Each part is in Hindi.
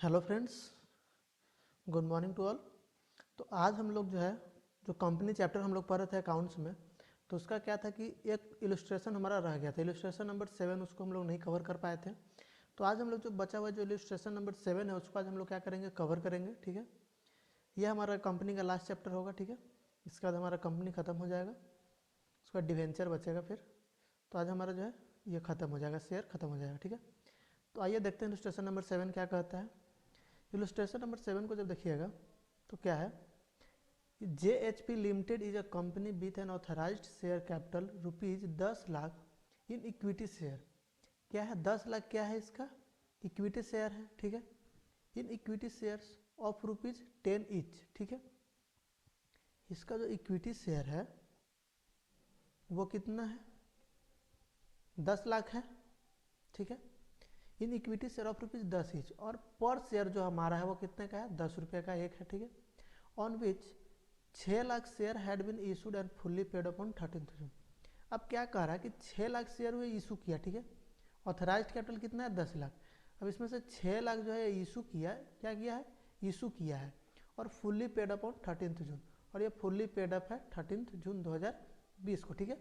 Hello friends, good morning to all. तो आज हम लोग जो कंपनी चैप्टर हम लोग पढ़ रहे थे अकाउंट्स में, तो उसका क्या था कि एक इलस्ट्रेशन हमारा रह गया था। इलस्ट्रेशन नंबर 7 उसको हम लोग नहीं कवर कर पाए थे। तो आज हम लोग जो बचा हुआ जो इलस्ट्रेशन नंबर 7 है उसको आज हम लोग क्या करेंगे, कवर करेंगे। ठीक है, यह हमारा कंपनी का लास्ट चैप्टर होगा। ठीक है, इसके बाद हमारा कंपनी ख़त्म हो जाएगा, उसका डिवेंचर बचेगा फिर। तो आज हमारा ये ख़त्म हो जाएगा, शेयर ख़त्म हो जाएगा। ठीक है, तो आइए देखते हैं इलस्ट्रेशन नंबर 7 क्या कहता है। इलस्ट्रेशन नंबर 7 को जब देखिएगा तो क्या है, JHP limited is a company with an authorised share capital ₹10 lakh in equity share. क्या है, 10 लाख क्या है इसका, इक्विटी शेयर है। ठीक है, in equity shares of ₹10 each. ठीक है, इसका जो इक्विटी शेयर है वो कितना है, 10 लाख है। ठीक है, in equity share of ₹10 each, और पर शेयर जो हमारा है वो कितने का है, 10 रुपये का एक है। ठीक है, on which 6 lakh share had been issued and fully paid upon 13th June. अब क्या कह रहा है कि 6 लाख शेयर हुए इशू किया। ठीक है, ऑथराइज्ड कैपिटल कितना है, 10 लाख। अब इसमें से 6 लाख जो है इशू किया, क्या किया है, इशू किया है, और फुल्ली पेड अपॉन 13th जून, और ये फुल्ली पेड अप है 13th जून 2020 को। ठीक है,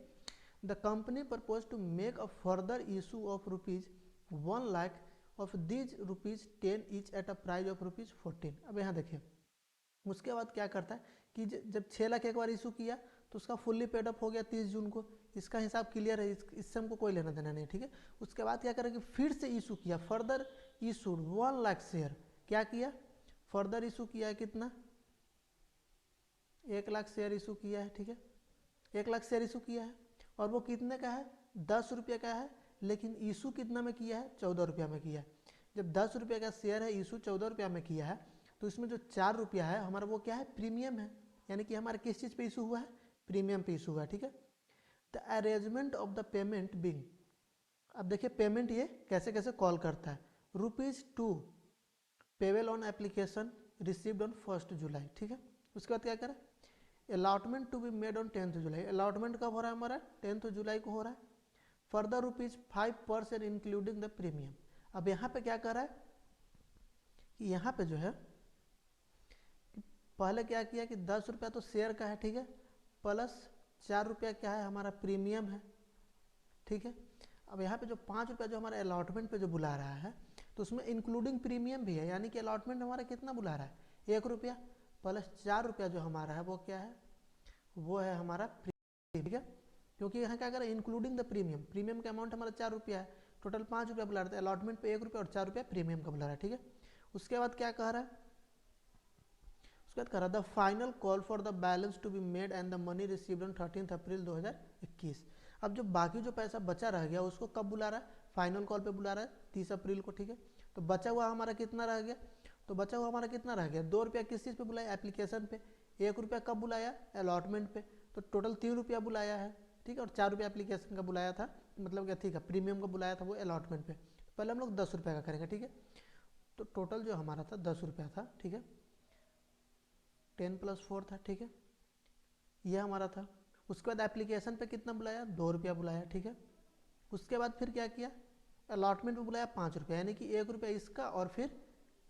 the company propose to make a further issue of ₹1 lakh of these ₹10 each at a prize of ₹14। अब यहाँ देखिए, उसके बाद क्या करता है कि जब 6 लाख एक बार इशू किया तो उसका फुल्ली पेड अप हो गया 30 जून को, इसका हिसाब क्लियर है, इससे हमको कोई लेना देना नहीं। ठीक है, उसके बाद क्या करेंगे, फिर से इशू किया, फर्दर इशूड 1 लाख शेयर। क्या किया, फर्दर इशू किया है कितना, 1 लाख शेयर इशू किया है। ठीक है, 1 लाख शेयर इशू किया है, और वो कितने का है, 10 रुपये का है, लेकिन इशू कितना में किया है, 14 रुपया में किया है। जब 10 रुपये का शेयर है, इशू 14 रुपया में किया है, तो इसमें जो 4 रुपया है हमारा वो क्या है, प्रीमियम है। यानी कि हमारा किस चीज़ पे इशू हुआ है, प्रीमियम पे इशू हुआ है। ठीक है, the arrangement of the payment being. अब देखिए पेमेंट ये कैसे कैसे कॉल करता है, ₹2 payable on application received on 1 July. ठीक है, उसके बाद क्या करें, allotment to be made on 10th July. Allotment कब हो रहा है हमारा, 10th जुलाई को हो रहा है। Further ₹5% including the premium. अब यहाँ पे क्या कर रहा है कि यहाँ पे जो है पहले क्या किया कि 10 रुपया तो शेयर का है। ठीक है, प्लस 4 रुपया क्या है, हमारा प्रीमियम है। ठीक है, अब यहाँ पे जो 5 रुपया जो हमारा अलॉटमेंट पे जो बुला रहा है, तो उसमें इंक्लूडिंग प्रीमियम भी है, यानी कि अलॉटमेंट हमारा कितना बुला रहा है, 1 रुपया, प्लस 4 रुपया जो हमारा है वो क्या है, वो है हमारा प्रीमियम। ठीक है, क्योंकि यहाँ क्या करें, इंक्लूडिंग द प्रीमियम, प्रीमियम का अमाउंट हमारा 4 रुपया है, टोटल 5 रुपया बुला रहा है, अलॉटमेंट पे 1 रुपया और 4 रुपया प्रीमियम का बुला रहा है। ठीक है, उसके बाद क्या कह रहा है, उसके बाद कह रहा है the final call for the balance to be made and the money received on 13 April 2021। अब जो बाकी जो पैसा बचा रह गया उसको कब बुला रहा है, फाइनल कॉल पे बुला रहा है 30 अप्रैल को। ठीक है, तो बचा हुआ हमारा कितना रह गया, तो बचा हुआ हमारा कितना रह गया, 2 रुपया किस चीज़ पे बुलाया, एप्लीकेशन पे, 1 रुपया कब बुलाया, अलॉटमेंट पे, तो टोटल 3 रुपया बुलाया है। ठीक है, और 4 रुपया एप्लीकेशन का बुलाया था, मतलब क्या, ठीक है, प्रीमियम का बुलाया था वो अलॉटमेंट पे। पहले हम लोग 10 रुपया का करेंगे। ठीक है, तो टोटल जो हमारा था 10 रुपया था। ठीक है, 10 + 4 था। ठीक है, ये हमारा था। उसके बाद एप्लीकेशन पे कितना बुलाया, 2 रुपया बुलाया। ठीक है, उसके बाद फिर क्या किया, अलॉटमेंट पे बुलाया 5 रुपया, यानी कि 1 रुपया इसका और फिर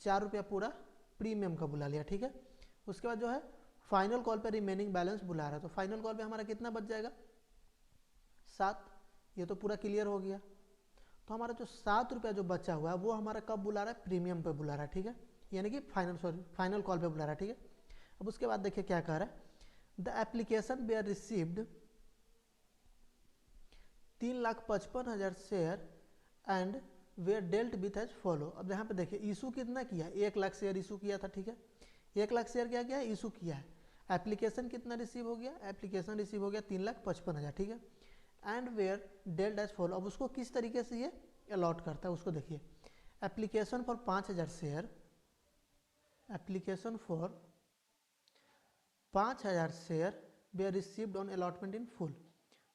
4 रुपया पूरा प्रीमियम का बुला लिया। ठीक है, उसके बाद जो है फाइनल कॉल पे रिमेनिंग बैलेंस बुला रहा है, तो फाइनल कॉल पे हमारा कितना बच जाएगा, 7। ये तो पूरा क्लियर हो गया। तो हमारा जो 7 रुपया जो बचा हुआ है वो हमारा कब बुला रहा है, प्रीमियम पे बुला रहा है। ठीक है, यानी कि फाइनल कॉल पे बुला रहा है। ठीक है, अब उसके बाद देखिए क्या कह रहा है, the application were received 3,55,000 share and were dealt with as follow. अब यहाँ पे देखिए इशू कितना किया, 1 लाख शेयर इशू किया था। ठीक है, 1 लाख शेयर क्या किया है, इशू किया है। एप्लीकेशन कितना रिसीव हो गया, एप्लीकेशन रिसीव हो गया 3,55,000। ठीक है, and were dealt as follow. अब उसको किस तरीके से ये अलॉट करता है उसको देखिए, application for 5,000 share, application for 5,000 share were received on allotment in full.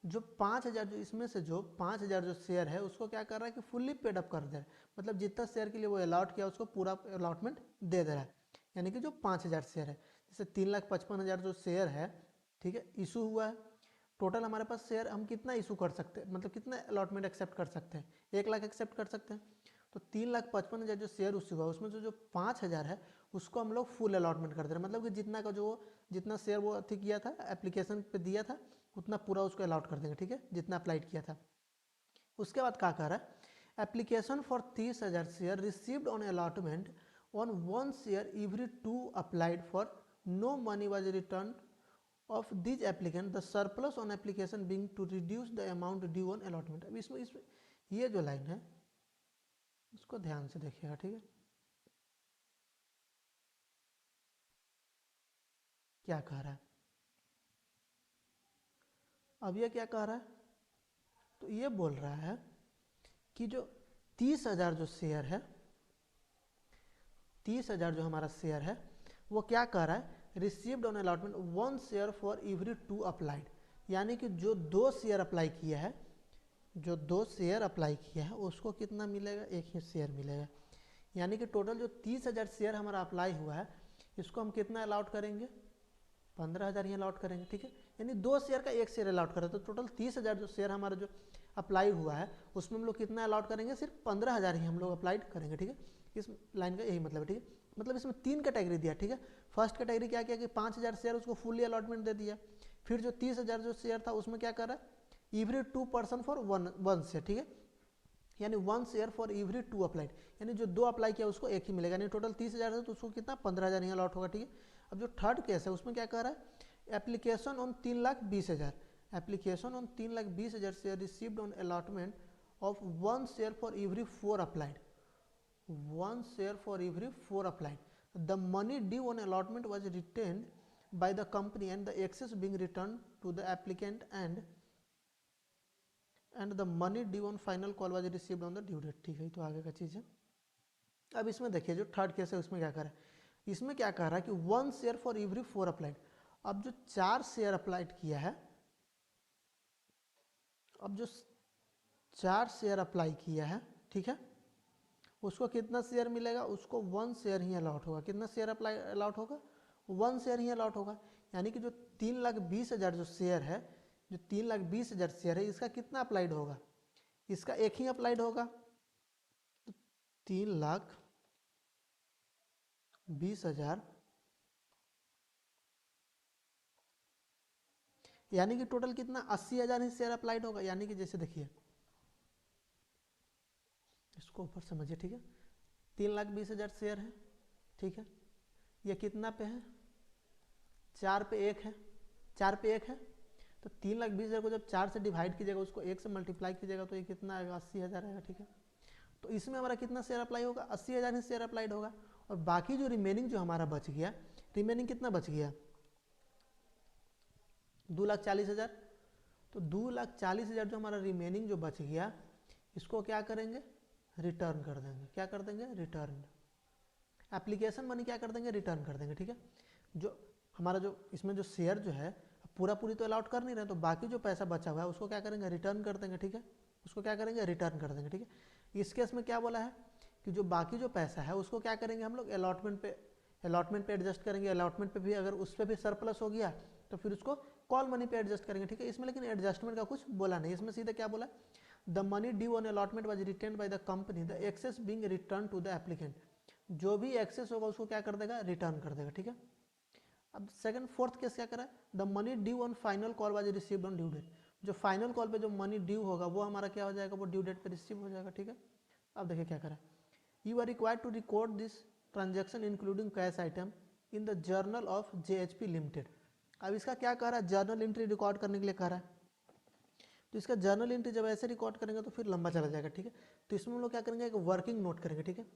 जो 5,000 जो इसमें से जो 5,000 जो शेयर है उसको क्या कर रहा है कि फुल्ली पेड अप कर दे रहा है, मतलब जितना शेयर के लिए वो अलॉट किया उसको पूरा अलॉटमेंट दे दे रहा है। यानी कि जो 5,000 शेयर है, जैसे 3,55,000 जो शेयर है, ठीक है, इशू हुआ है, टोटल हमारे पास शेयर हम कितना इशू कर सकते हैं, मतलब कितना अलॉटमेंट एक्सेप्ट कर सकते हैं, 1 लाख एक्सेप्ट कर सकते हैं। तो 3,55,000 जो शेयर उससे हुआ उसमें जो 5,000 है उसको हम लोग फुल अलॉटमेंट कर दे रहे हैं, मतलब कि जितना का जो जितना शेयर वो अथी किया था एप्लीकेशन पे दिया था उतना पूरा उसको अलॉट कर देंगे, ठीक है, जितना अप्लाइड किया था। उसके बाद क्या कह रहा है, application for 30,000 share received on allotment on 1 share every 2 applied for no money was return of these applicant the surplus on application being to reduce the amount due on allotment। अब इसमें ये जो लाइन है इसको ध्यान से देखिएगा, ठीक है, क्या कह रहा है। अब ये क्या कह रहा है, तो ये बोल रहा है कि जो 30,000 जो शेयर है, 30,000 जो हमारा शेयर है वो क्या कह रहा है, received on allotment 1 share for every 2 applied, यानी कि जो 2 शेयर अप्लाई किया है, जो 2 शेयर अप्लाई किया है उसको कितना मिलेगा, 1 ही शेयर मिलेगा। यानी कि टोटल जो 30,000 शेयर हमारा अप्लाई हुआ है इसको हम कितना अलाउट करेंगे, 15,000 ही अलाउट करेंगे, ठीक है, यानी 2 शेयर का 1 शेयर अलाउट करें तो टोटल 30,000 जो शेयर हमारा जो अप्लाई हुआ है उसमें हम लोग कितना अलाउट करेंगे, सिर्फ 15,000 ही हम लोग अप्लाइड करेंगे, ठीक है। इस लाइन का यही मतलब है, ठीक है, मतलब इसमें 3 कैटेगरी दिया, ठीक है। फर्स्ट कैटेगरी क्या किया कि 5,000 शेयर उसको फुली अलॉटमेंट दे दिया, फिर जो 30,000 जो शेयर था उसमें क्या कर रहा है, every 2 person for one share, ठीक है, यानी 1 शेयर फॉर एवरी 2 अप्लाइड, यानी जो 2 अप्लाई किया उसको 1 ही मिलेगा, यानी टोटल 30,000 है तो उसको कितना 15,000 ही अलॉट होगा, ठीक है। अब जो थर्ड केस है उसमें क्या कह रहा है, application on 3,20,000, application on 3,20,000 share received on allotment of 1 share for every 4 applied, 1 share for every 4 applied, the money due on allotment was retained by the company and the excess being returned to the applicant and the money due on final call was received on the due date, ठीक है, तो आगे का चीज़ है। अब इसमें देखिए जो थर्ड केस है उसमें क्या कर रहा है, इसमें क्या कह रहा है कि 1 शेयर फॉर एवरी 4 अप्लाइड, अब जो 4 शेयर अप्लाइड किया है, अब जो 4 शेयर अप्लाई किया है, ठीक है, उसको कितना शेयर मिलेगा, उसको 1 शेयर ही अलॉट होगा, कितना शेयर अप्लाई अलॉट होगा, 1 शेयर ही अलॉट होगा, यानी कि जो 3,20,000 जो शेयर है, जो 3,20,000 शेयर है इसका कितना अप्लाइड होगा, इसका 1 ही अप्लाइड होगा, तो 3,20,000 यानी कि टोटल कितना 80,000 ही शेयर अप्लाइड होगा, यानी कि जैसे देखिए इसको ऊपर समझिए, ठीक है, 3,20,000 शेयर है, ठीक है, ये कितना पे है, 4 पे 1 है, 4 पे 1 है, तो 3,20,000 को जब 4 से डिवाइड कीजिएगा उसको 1 से मल्टीप्लाई कीजिएगा तो ये कितना आएगा, 80,000 आएगा, ठीक है। तो इसमें हमारा कितना शेयर अप्लाई होगा, 80,000 ही शेयर अप्लाइड होगा, और बाकी जो रिमेनिंग जो हमारा बच गया, रिमेनिंग कितना बच गया, 2,40,000, तो 2,40,000 जो हमारा रिमेनिंग जो बच गया इसको क्या करेंगे, रिटर्न कर देंगे, क्या कर देंगे, रिटर्न, एप्लीकेशन मनी क्या कर देंगे, रिटर्न कर देंगे, ठीक है। जो हमारा जो इसमें जो शेयर जो है पूरा पूरी तो अलाउट कर नहीं रहे, तो बाकी जो पैसा बचा हुआ है उसको क्या करेंगे, रिटर्न कर देंगे, ठीक है, उसको क्या करेंगे, रिटर्न कर देंगे, ठीक है। इस केस में क्या बोला है कि जो बाकी जो पैसा है उसको क्या करेंगे हम लोग, अलॉटमेंट पे एडजस्ट करेंगे, अलॉटमेंट पे भी अगर उस पर भी सरप्लस हो गया तो फिर उसको कॉल मनी पे एडजस्ट करेंगे, ठीक है। इसमें लेकिन एडजस्टमेंट का कुछ बोला नहीं, इसमें सीधे क्या बोला, the money due on allotment was retained by the company, the excess being return to the applicant, जो भी एक्सेस होगा उसको क्या कर देगा, रिटर्न कर देगा, ठीक है। अब सेकंड फोर्थ केस क्या करा है, the money due on final call was received on due date, जो फाइनल कॉल पे जो मनी ड्यू होगा वो हमारा क्या हो जाएगा, वो ड्यू डेट पे रिसीव हो जाएगा, ठीक है। अब देखिए क्या करा, you are required to record this transaction including cash item in the journal of JHP limited. अब इसका क्या कह रहा है, जर्नल एंट्री रिकॉर्ड करने के लिए कह रहा है, तो इसका जर्नल एंट्री जब ऐसे रिकॉर्ड करेंगे तो फिर लंबा चला जाएगा, ठीक है। तो इसमें हम लोग क्या करेंगे, एक वर्किंग नोट करेंगे, ठीक है।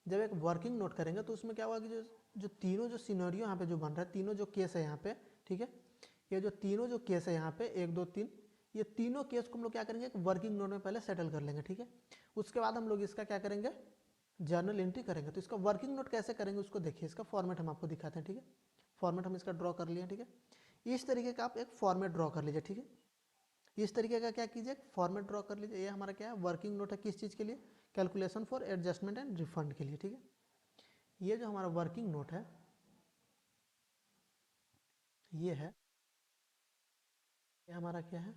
जब एक वर्किंग नोट करेंगे तो उसमें क्या होगा कि जो तीनों जो सिनेरियो यहाँ पे जो बन रहा है, तीनों जो केस है यहाँ पे, ठीक है, ये जो तीनों जो केस है यहाँ पे 1 2 3, ये तीनों केस को हम लोग क्या करेंगे, एक वर्किंग नोट में पहले सेटल कर लेंगे, ठीक है। उसके बाद हम लोग इसका क्या करेंगे, जर्नल एंट्री करेंगे। तो इसका वर्किंग नोट कैसे करेंगे उसको देखिए, इसका फॉर्मेट हम आपको दिखाते हैं, ठीक है। फॉर्मेट हम इसका ड्रॉ कर लिए, ठीक है। इस तरीके का आप एक फॉर्मेट ड्रॉ कर लीजिए, ठीक है। इस तरीके का क्या कीजिए, फॉर्मेट ड्रॉ कर लीजिए। ये हमारा क्या है, वर्किंग नोट है, किस चीज़ के लिए, calculation for adjustment and refund के लिए, ठीक है। ये जो हमारा वर्किंग नोट है ये है, ये हमारा क्या है,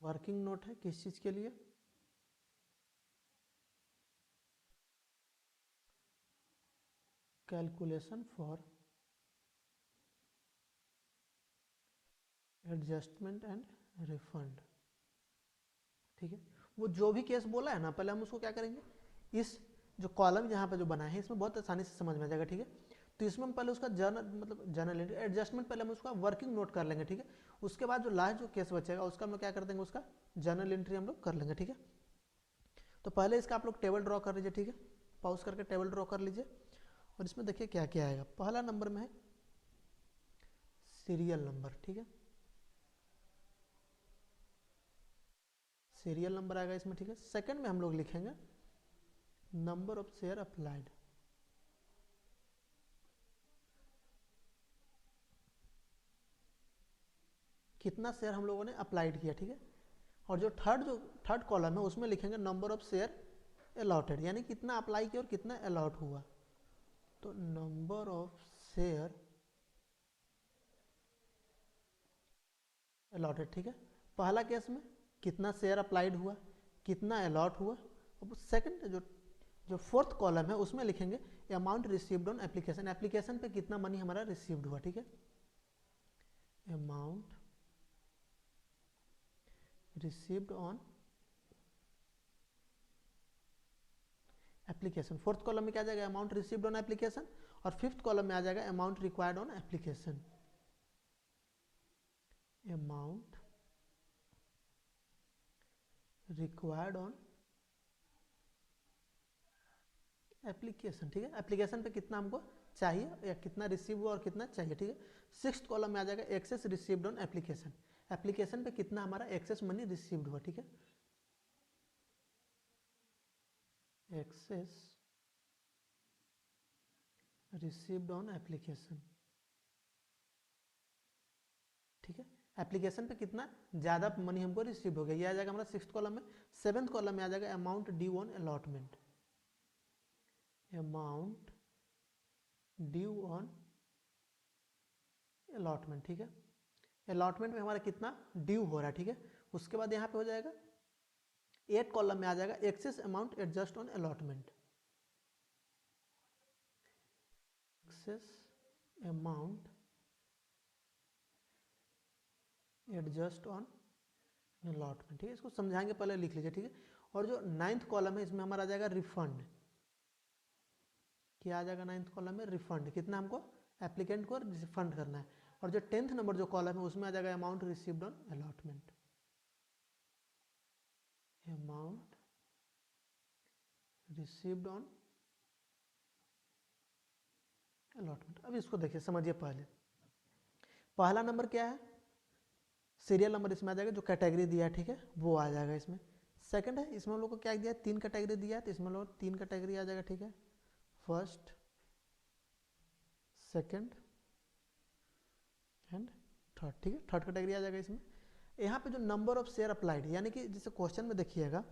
वर्किंग नोट है किस चीज़ के लिए? Calculation for adjustment and refund. ठीक है, वो जो भी केस बोला है ना, पहले हम उसको क्या करेंगे, इस जो कॉलम यहाँ पे जो बना है इसमें बहुत आसानी से समझ में आ जाएगा। ठीक है, तो इसमें हम पहले उसका जर्नल मतलब जर्नल एंट्री एडजस्टमेंट पहले हम उसका वर्किंग नोट कर लेंगे। ठीक है, उसके बाद जो लास्ट जो केस बचेगा उसका हम लोग क्या कर देंगे, उसका जर्नल एंट्री हम लोग कर लेंगे। ठीक है, तो पहले इसका आप लोग टेबल ड्रॉ कर लीजिए। ठीक है, पॉज करके टेबल ड्रॉ कर लीजिए और इसमें देखिए क्या क्या आएगा। पहला नंबर में है सीरियल नंबर। ठीक है, सीरियल नंबर आएगा इसमें। ठीक है, सेकंड में हम लोग लिखेंगे नंबर ऑफ शेयर अप्लाइड। कितना शेयर हम लोगों ने अप्लाइड किया। ठीक है, और जो थर्ड कॉलम है उसमें लिखेंगे नंबर ऑफ शेयर अलॉटेड, यानी कितना अप्लाई किया और कितना अलॉट हुआ। तो नंबर ऑफ शेयर अलॉटेड। ठीक है, पहला केस में कितना शेयर अप्लाइड हुआ, कितना अलॉट हुआ। अब सेकंड जो फोर्थ कॉलम है उसमें लिखेंगे amount received on application, application पे कितना मनी हमारा रिसीव्ड हुआ। ठीक है, amount received on application. Fourth column में क्या आ जाएगा, अमाउंट रिसीव्ड ऑन एप्लीकेशन, और फिफ्थ कॉलम में आ जाएगा amount required on application. Amount required on application. ठीक है, एप्लीकेशन पे कितना हमको चाहिए या कितना रिसीव हुआ और कितना चाहिए। ठीक है, सिक्स्थ कॉलम में आ जाएगा excess received on application, application पे कितना हमारा एक्सेस मनी रिसीव्ड हुआ। ठीक है, एक्सेस रिसीव्ड ऑन एप्लीकेशन। ठीक है, एप्लीकेशन पे कितना ज़्यादा मनी हमको रिसीव हो गया, ये आ जाएगा हमारा सिक्स्थ कॉलम में। सेवेंथ कॉलम में आ जाएगा amount due on allotment, amount due on allotment. ठीक है, अलॉटमेंट में हमारा कितना ड्यू हो रहा है। ठीक है, उसके बाद यहाँ पे हो जाएगा एट कॉलम में आ जाएगा excess amount adjust on allotment, excess amount adjust on allotment. ठीक है, इसको समझाएंगे, पहले लिख लीजिए। ठीक है, और जो नाइन्थ कॉलम है इसमें हमारा आ जाएगा रिफंड। क्या आ जाएगा नाइन्थ कॉलम में, रिफंड, कितना हमको एप्लीकेंट को रिफंड करना है। और जो 10th नंबर जो कॉलम है उसमें आ जाएगा amount received on allotment, amount received on allotment. अब इसको देखिए, समझिए, पहला नंबर क्या है, सीरियल नंबर इसमें आ जाएगा, जो कैटेगरी दिया है। ठीक है, वो आ जाएगा इसमें। सेकंड है, इसमें हम लोग को क्या दिया है, 3 कैटेगरी दिया है, तो इसमें लोग 3 कैटेगरी आ जाएगा। ठीक है, फर्स्ट, सेकंड एंड थर्ड। ठीक है, थर्ड कैटेगरी आ जाएगा इसमें। यहाँ पे जो नंबर ऑफ शेयर अप्लाइड, यानी कि जैसे क्वेश्चन में देखिएगा,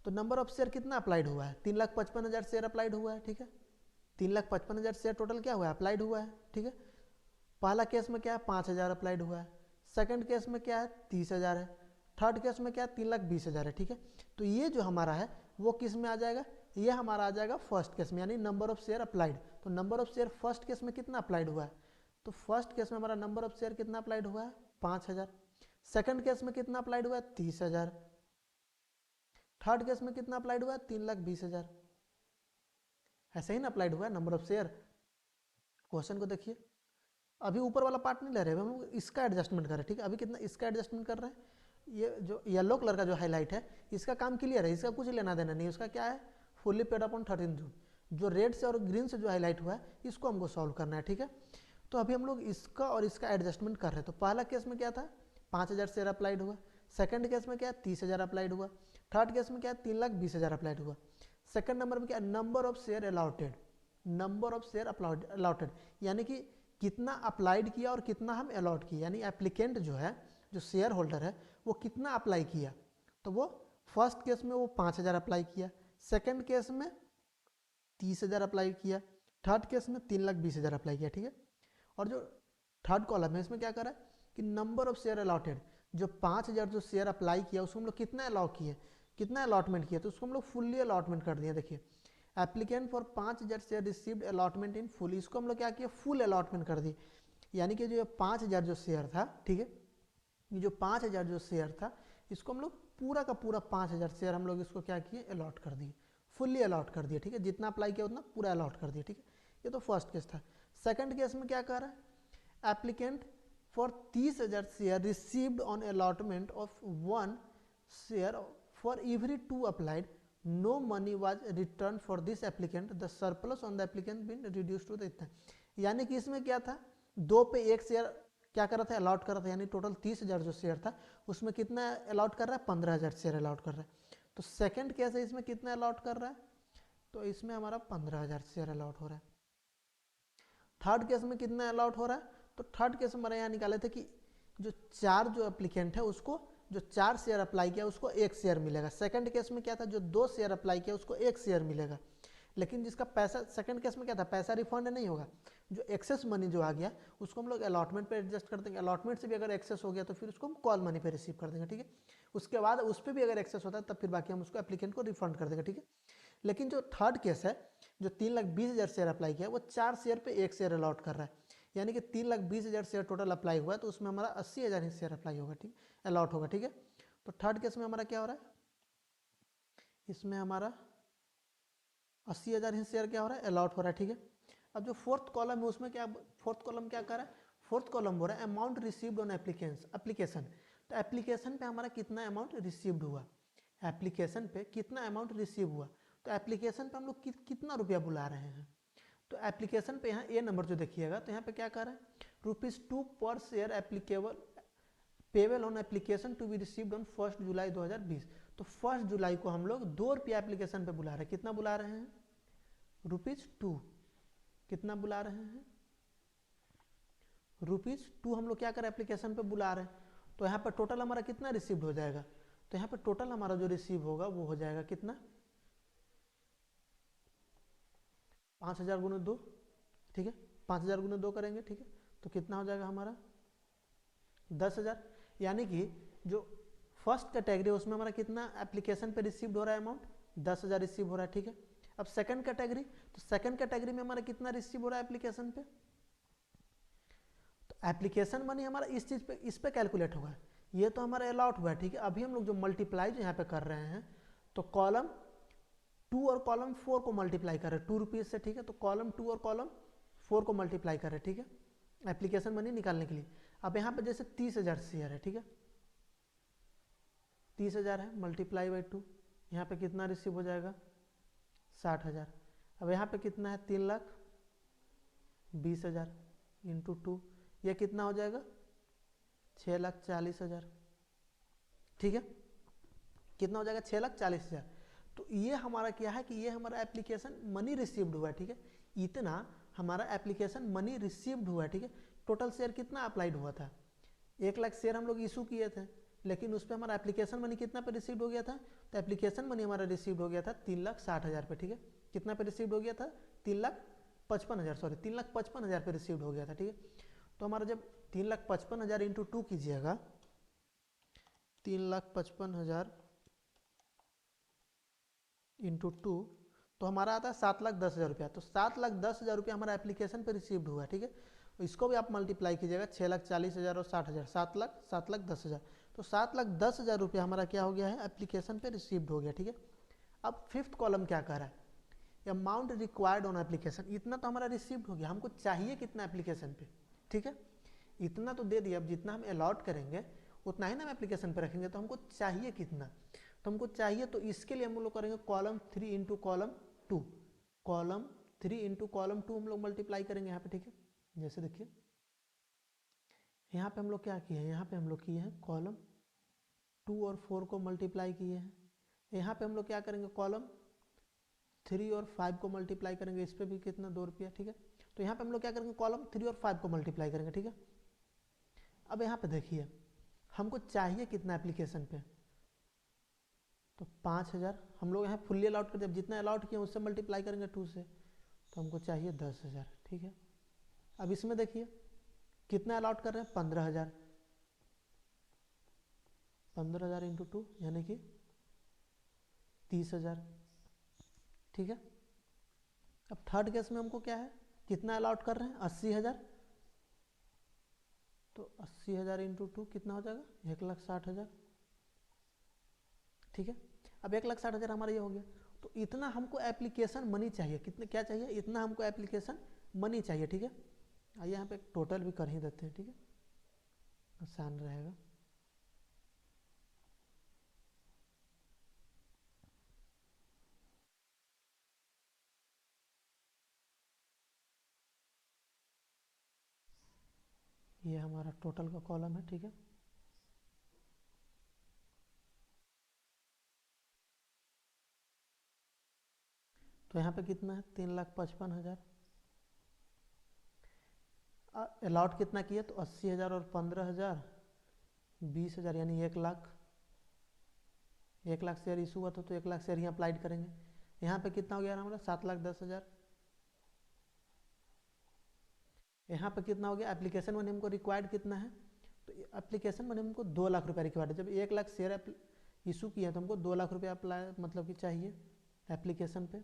तो नंबर ऑफ शेयर कितना अप्लाइड हुआ है, 3,55,000 शेयर अप्लाइड हुआ है। ठीक है, 3,55,000 शेयर टोटल क्या हुआ है, अप्लाइड हुआ है। ठीक है, पहला केस में क्या है, 5,000 अप्लाइड हुआ है। सेकंड केस में क्या है, 30,000 है। थर्ड केस में क्या है, 3,20,000 है। ठीक है, तो ये जो हमारा है वो किस में आ जाएगा, ये हमारा आ जाएगा फर्स्ट केस में, यानी नंबर ऑफ शेयर अप्लाइड। तो number of share first case में कितना अप्लाइड हुआ है, तो फर्स्ट केस में हमारा नंबर ऑफ शेयर कितना अप्लाइड हुआ है, 5,000। सेकंड केस में कितना अप्लाइड हुआ है, 30,000। थर्ड केस में कितना अप्लाइड हुआ है, 3,20,000। ऐसे ही ना अप्लाइड हुआ है नंबर ऑफ शेयर। क्वेश्चन को देखिए, अभी ऊपर वाला पार्ट नहीं ले रहे, हम लोग इसका एडजस्टमेंट कर रहे हैं। ठीक है, अभी कितना इसका एडजस्टमेंट कर रहे हैं, ये जो येलो कलर का जो हाईलाइट है इसका काम क्लियर है, इसका कुछ लेना देना नहीं, उसका क्या है, फुल्ली पेड अपॉन 13 जून। जो रेड से और ग्रीन से जो हाईलाइट हुआ है इसको हमको सॉल्व करना है। ठीक है, तो अभी हम लोग इसका और इसका एडजस्टमेंट कर रहे हैं। तो पहला केस में क्या था, 5,000 शेयर अप्लाइड हुआ। सेकंड केस में क्या है, 30,000 अप्लाइड हुआ। थर्ड केस में क्या है, 3,20,000 अप्लाइड हुआ। सेकंड नंबर में क्या, number of share allotted, number of share allotted, यानी कि कितना अप्लाइड किया और कितना हम अलॉट किया, यानी एप्लीकेंट जो है, जो शेयर होल्डर है, वो कितना अप्लाई किया। तो वो फर्स्ट केस में वो 5,000 अप्लाई किया, सेकंड केस में 30,000 अप्लाई किया, थर्ड केस में 3,20,000 अप्लाई किया। ठीक है, और जो थर्ड कॉलम है इसमें क्या करा है कि नंबर ऑफ शेयर अलॉटेड, जो 5000 जो शेयर अप्लाई किया उसको हम लोग कितना अलाउ किए, कितना अलॉटमेंट किया, तो उसको हम लोग फुल्ली अलॉटमेंट कर दिए। देखिए applicant for 5000 share received allotment in full, इसको हम लोग क्या किया, फुल अलॉटमेंट कर दिए। यानी कि जो 5000 जो शेयर था, ठीक है, ये जो 5000 जो शेयर था इसको हम लोग पूरा का पूरा 5000 शेयर हम लोग इसको क्या किए, अलॉट कर दिए, फुल्ली अलॉट कर दिए। ठीक है, जितना अप्लाई किया उतना पूरा अलॉट कर दिया। ठीक है, ये तो फर्स्ट केस था। सेकंड केस में क्या कह रहा है, applicant for 30,000 share received on allotment of 1 share for every 2 applied, no money was return for this applicant, the surplus on the applicant been reduce to the इतना। यानी कि इसमें क्या था, 2 पे 1 शेयर क्या कर रहा था, अलॉट कर रहा था, यानी टोटल 30,000 जो शेयर था उसमें कितना अलॉट कर रहा है, 15,000 शेयर अलॉट कर रहा है। तो सेकंड केस है, इसमें कितना अलॉट कर रहा है, तो इसमें हमारा 15,000 शेयर अलॉट हो रहा है। थर्ड केस में कितना अलॉट हो रहा है, तो थर्ड केस में हमारे यहाँ निकाले थे कि जो 4 जो एप्लीकेंट है उसको जो 4 शेयर अप्लाई किया उसको 1 शेयर मिलेगा। सेकंड केस में क्या था, जो 2 शेयर अप्लाई किया उसको 1 शेयर मिलेगा। लेकिन जिसका पैसा, सेकंड केस में क्या था, पैसा रिफंड नहीं होगा, जो एक्सेस मनी जो आ गया उसको हम लोग अलॉटमेंट पे एडजस्ट कर देंगे। अलॉटमेंट से भी अगर एक्सेस हो गया तो फिर उसको हम कॉल मनी पे रिसीव कर देंगे। ठीक है, उसके बाद उस पर भी अगर एक्सेस होता है तब फिर बाकी हम उसको एप्लीकेंट को रिफंड कर देंगे। ठीक है, लेकिन जो थर्ड केस है, जो 3,20,000 शेयर अप्लाई किया वो 4 शेयर पे 1 शेयर अलॉट कर रहा है, यानी कि 3,20,000 शेयर टोटल अप्लाई हुआ है, तो उसमें हमारा 80,000 ही शेयर अप्लाई होगा। ठीक, अलॉट होगा। ठीक है, तो थर्ड केस में हमारा क्या हो रहा है, इसमें हमारा 80,000 ही शेयर क्या हो रहा है, अलॉट हो रहा है। ठीक है, अब जो फोर्थ कॉलम है उसमें क्या, फोर्थ कॉलम क्या कर रहा है, फोर्थ कॉलम हो रहा है अमाउंट रिसीव्ड ऑन एप्लीकेशन। तो एप्लीकेशन पे हमारा कितना अमाउंट रिसीव्ड हुआ, एप्लीकेशन पे कितना अमाउंट रिसीव हुआ, तो एप्लीकेशन पे हम लोग कितना रुपया बुला रहे हैं, तो एप्लीकेशन पे यहाँ ए नंबर जो देखिएगा तो यहाँ पे क्या कर रहा है, ₹2 per share applicable payable on application to be received on 1 July 2020। तो 1 जुलाई को हम लोग ₹2 एप्लीकेशन पे बुला रहे हैं। कितना बुला रहे हैं, ₹2। कितना बुला रहे हैं, ₹2 हम लोग क्या करें, एप्लीकेशन पे बुला रहे हैं। तो यहाँ पर टोटल हमारा कितना रिसीव्ड हो जाएगा, तो यहाँ पर टोटल हमारा जो रिसीव होगा वो हो जाएगा कितना, 5,000 गुने 2। ठीक है, 5,000 गुने 2 करेंगे। ठीक है, तो कितना हो जाएगा हमारा 10,000। यानी कि जो फर्स्ट कैटेगरी है उसमें हमारा कितना एप्लीकेशन पे रिसीव्ड हो रहा है अमाउंट, 10,000 रिसीव हो रहा है। ठीक है, अब सेकंड कैटेगरी, तो सेकंड कैटेगरी में हमारा कितना रिसीव हो रहा है एप्लीकेशन पे, तो एप्लीकेशन मनी हमारा इस चीज पे, इस पे कैलकुलेट होगा, ये तो हमारा अलॉट हुआ है। ठीक है, अभी हम लोग जो मल्टीप्लाई जो यहाँ पे कर रहे हैं, तो कॉलम 2 और कॉलम 4 को मल्टीप्लाई कर रहे हैं ₹2 से। ठीक है, तो कॉलम 2 और कॉलम 4 को मल्टीप्लाई कर रहे हैं। ठीक है, एप्लीकेशन मनी निकालने के लिए। अब यहाँ पे जैसे 30,000 शेयर है, ठीक है, 30,000 है, मल्टीप्लाई बाई 2, यहाँ पे कितना रिसीव हो जाएगा, 60,000। अब यहाँ पे कितना है, 3,20,000 इंटू 2, यह कितना हो जाएगा, 6,40,000। ठीक है, कितना हो जाएगा, 6,40,000। तो ये हमारा क्या है कि ये हमारा एप्लीकेशन मनी रिसीव्ड हुआ है। ठीक है, इतना हमारा एप्लीकेशन मनी रिसीव्ड हुआ है। ठीक है, टोटल शेयर कितना अप्लाइड हुआ था, 1,00,000 शेयर हम लोग इशू किए थे, लेकिन उस पर हमारा एप्लीकेशन मनी कितना पे रिसीव्ड हो गया था, तो एप्लीकेशन मनी हमारा रिसीव्ड हो गया था 3,60,000 पे। ठीक है, कितना पे रिसीव्ड हो गया था, 3,55,000, सॉरी 3,55,000 पे रिसीव्ड हो गया था। ठीक है, तो हमारा जब 3,55,000 इंटू 2 कीजिएगा, 3,55,000 इंटू 2, तो हमारा आता है 7,10,000 रुपया। तो 7,10,000 रुपया हमारा एप्लीकेशन पे रिसीव्ड हुआ है। ठीक है, इसको भी आप मल्टीप्लाई कीजिएगा, 6,40,000 और 60,000, 7,10,000। तो 7,10,000 रुपया हमारा क्या हो गया है, एप्लीकेशन पे रिसीव्ड हो गया। ठीक है, अब फिफ्थ कॉलम क्या कर रहा है, अमाउंट रिक्वायर्ड ऑन एप्लीकेशन, इतना तो हमारा रिसीव्ड हो गया, हमको चाहिए कितना एप्लीकेशन पे। ठीक है, इतना तो दे दिया, अब जितना हम अलॉट करेंगे उतना ही ना हम एप्लीकेशन पे रखेंगे, तो हमको चाहिए कितना, तो हमको चाहिए, तो इसके लिए हम लोग करेंगे column 3 into column 2, column 3 into column 2 हम लोग मल्टीप्लाई करेंगे यहाँ पे। ठीक है, जैसे देखिए यहाँ पे हम लोग क्या किए हैं, यहाँ पे हम लोग किए हैं कॉलम 2 और 4 को मल्टीप्लाई किए हैं, यहाँ पे हम लोग क्या करेंगे, कॉलम 3 और 5 को मल्टीप्लाई करेंगे, इस पर भी कितना, ₹2। ठीक है, तो यहाँ पे हम लोग क्या करेंगे, कॉलम 3 और 5 को मल्टीप्लाई करेंगे। ठीक है, अब यहाँ पे देखिए हमको चाहिए कितना एप्लीकेशन पे, तो 5,000 हम लोग यहाँ फुल्ली अलाउट कर, जब जितना अलाउट किया उससे मल्टीप्लाई करेंगे 2 से, तो हमको चाहिए 10,000। ठीक है, अब इसमें देखिए कितना अलाउट कर रहे हैं, 15,000। 15,000 इंटू 2 यानी कि 30,000। ठीक है, अब थर्ड केस में हमको क्या है, कितना अलाउट कर रहे हैं, 80,000। तो 80,000 इंटू 2 कितना हो जाएगा, 1,60,000। ठीक है, अब 1,60,000 हमारा ये हो गया। तो इतना हमको एप्लीकेशन मनी चाहिए, कितने क्या चाहिए, इतना हमको एप्लीकेशन मनी चाहिए। ठीक है, आइए यहाँ पे टोटल भी कर ही देते हैं। ठीक है, आसान रहेगा। ये हमारा टोटल का कॉलम है। ठीक है, तो यहाँ पे कितना है, 3,55,000। अलाउट कितना किया, तो 80,000 और 15,000 20,000 यानी 1,00,000। 1,00,000 शेयर इशू हुआ था, तो 1,00,000 शेयर ही अप्लाइड करेंगे। यहाँ पे कितना हो गया हमारा, 7,10,000। यहाँ पे कितना हो गया, एप्लीकेशन मनी हमको रिक्वायर्ड कितना है, तो एप्लीकेशन मनी हमको 2,00,000 रुपये रिक्वायर्ड है। जब 1,00,000 शेयर इशू किया तो हमको 2,00,000 रुपये अप्लाई मतलब कि चाहिए एप्लीकेशन पे,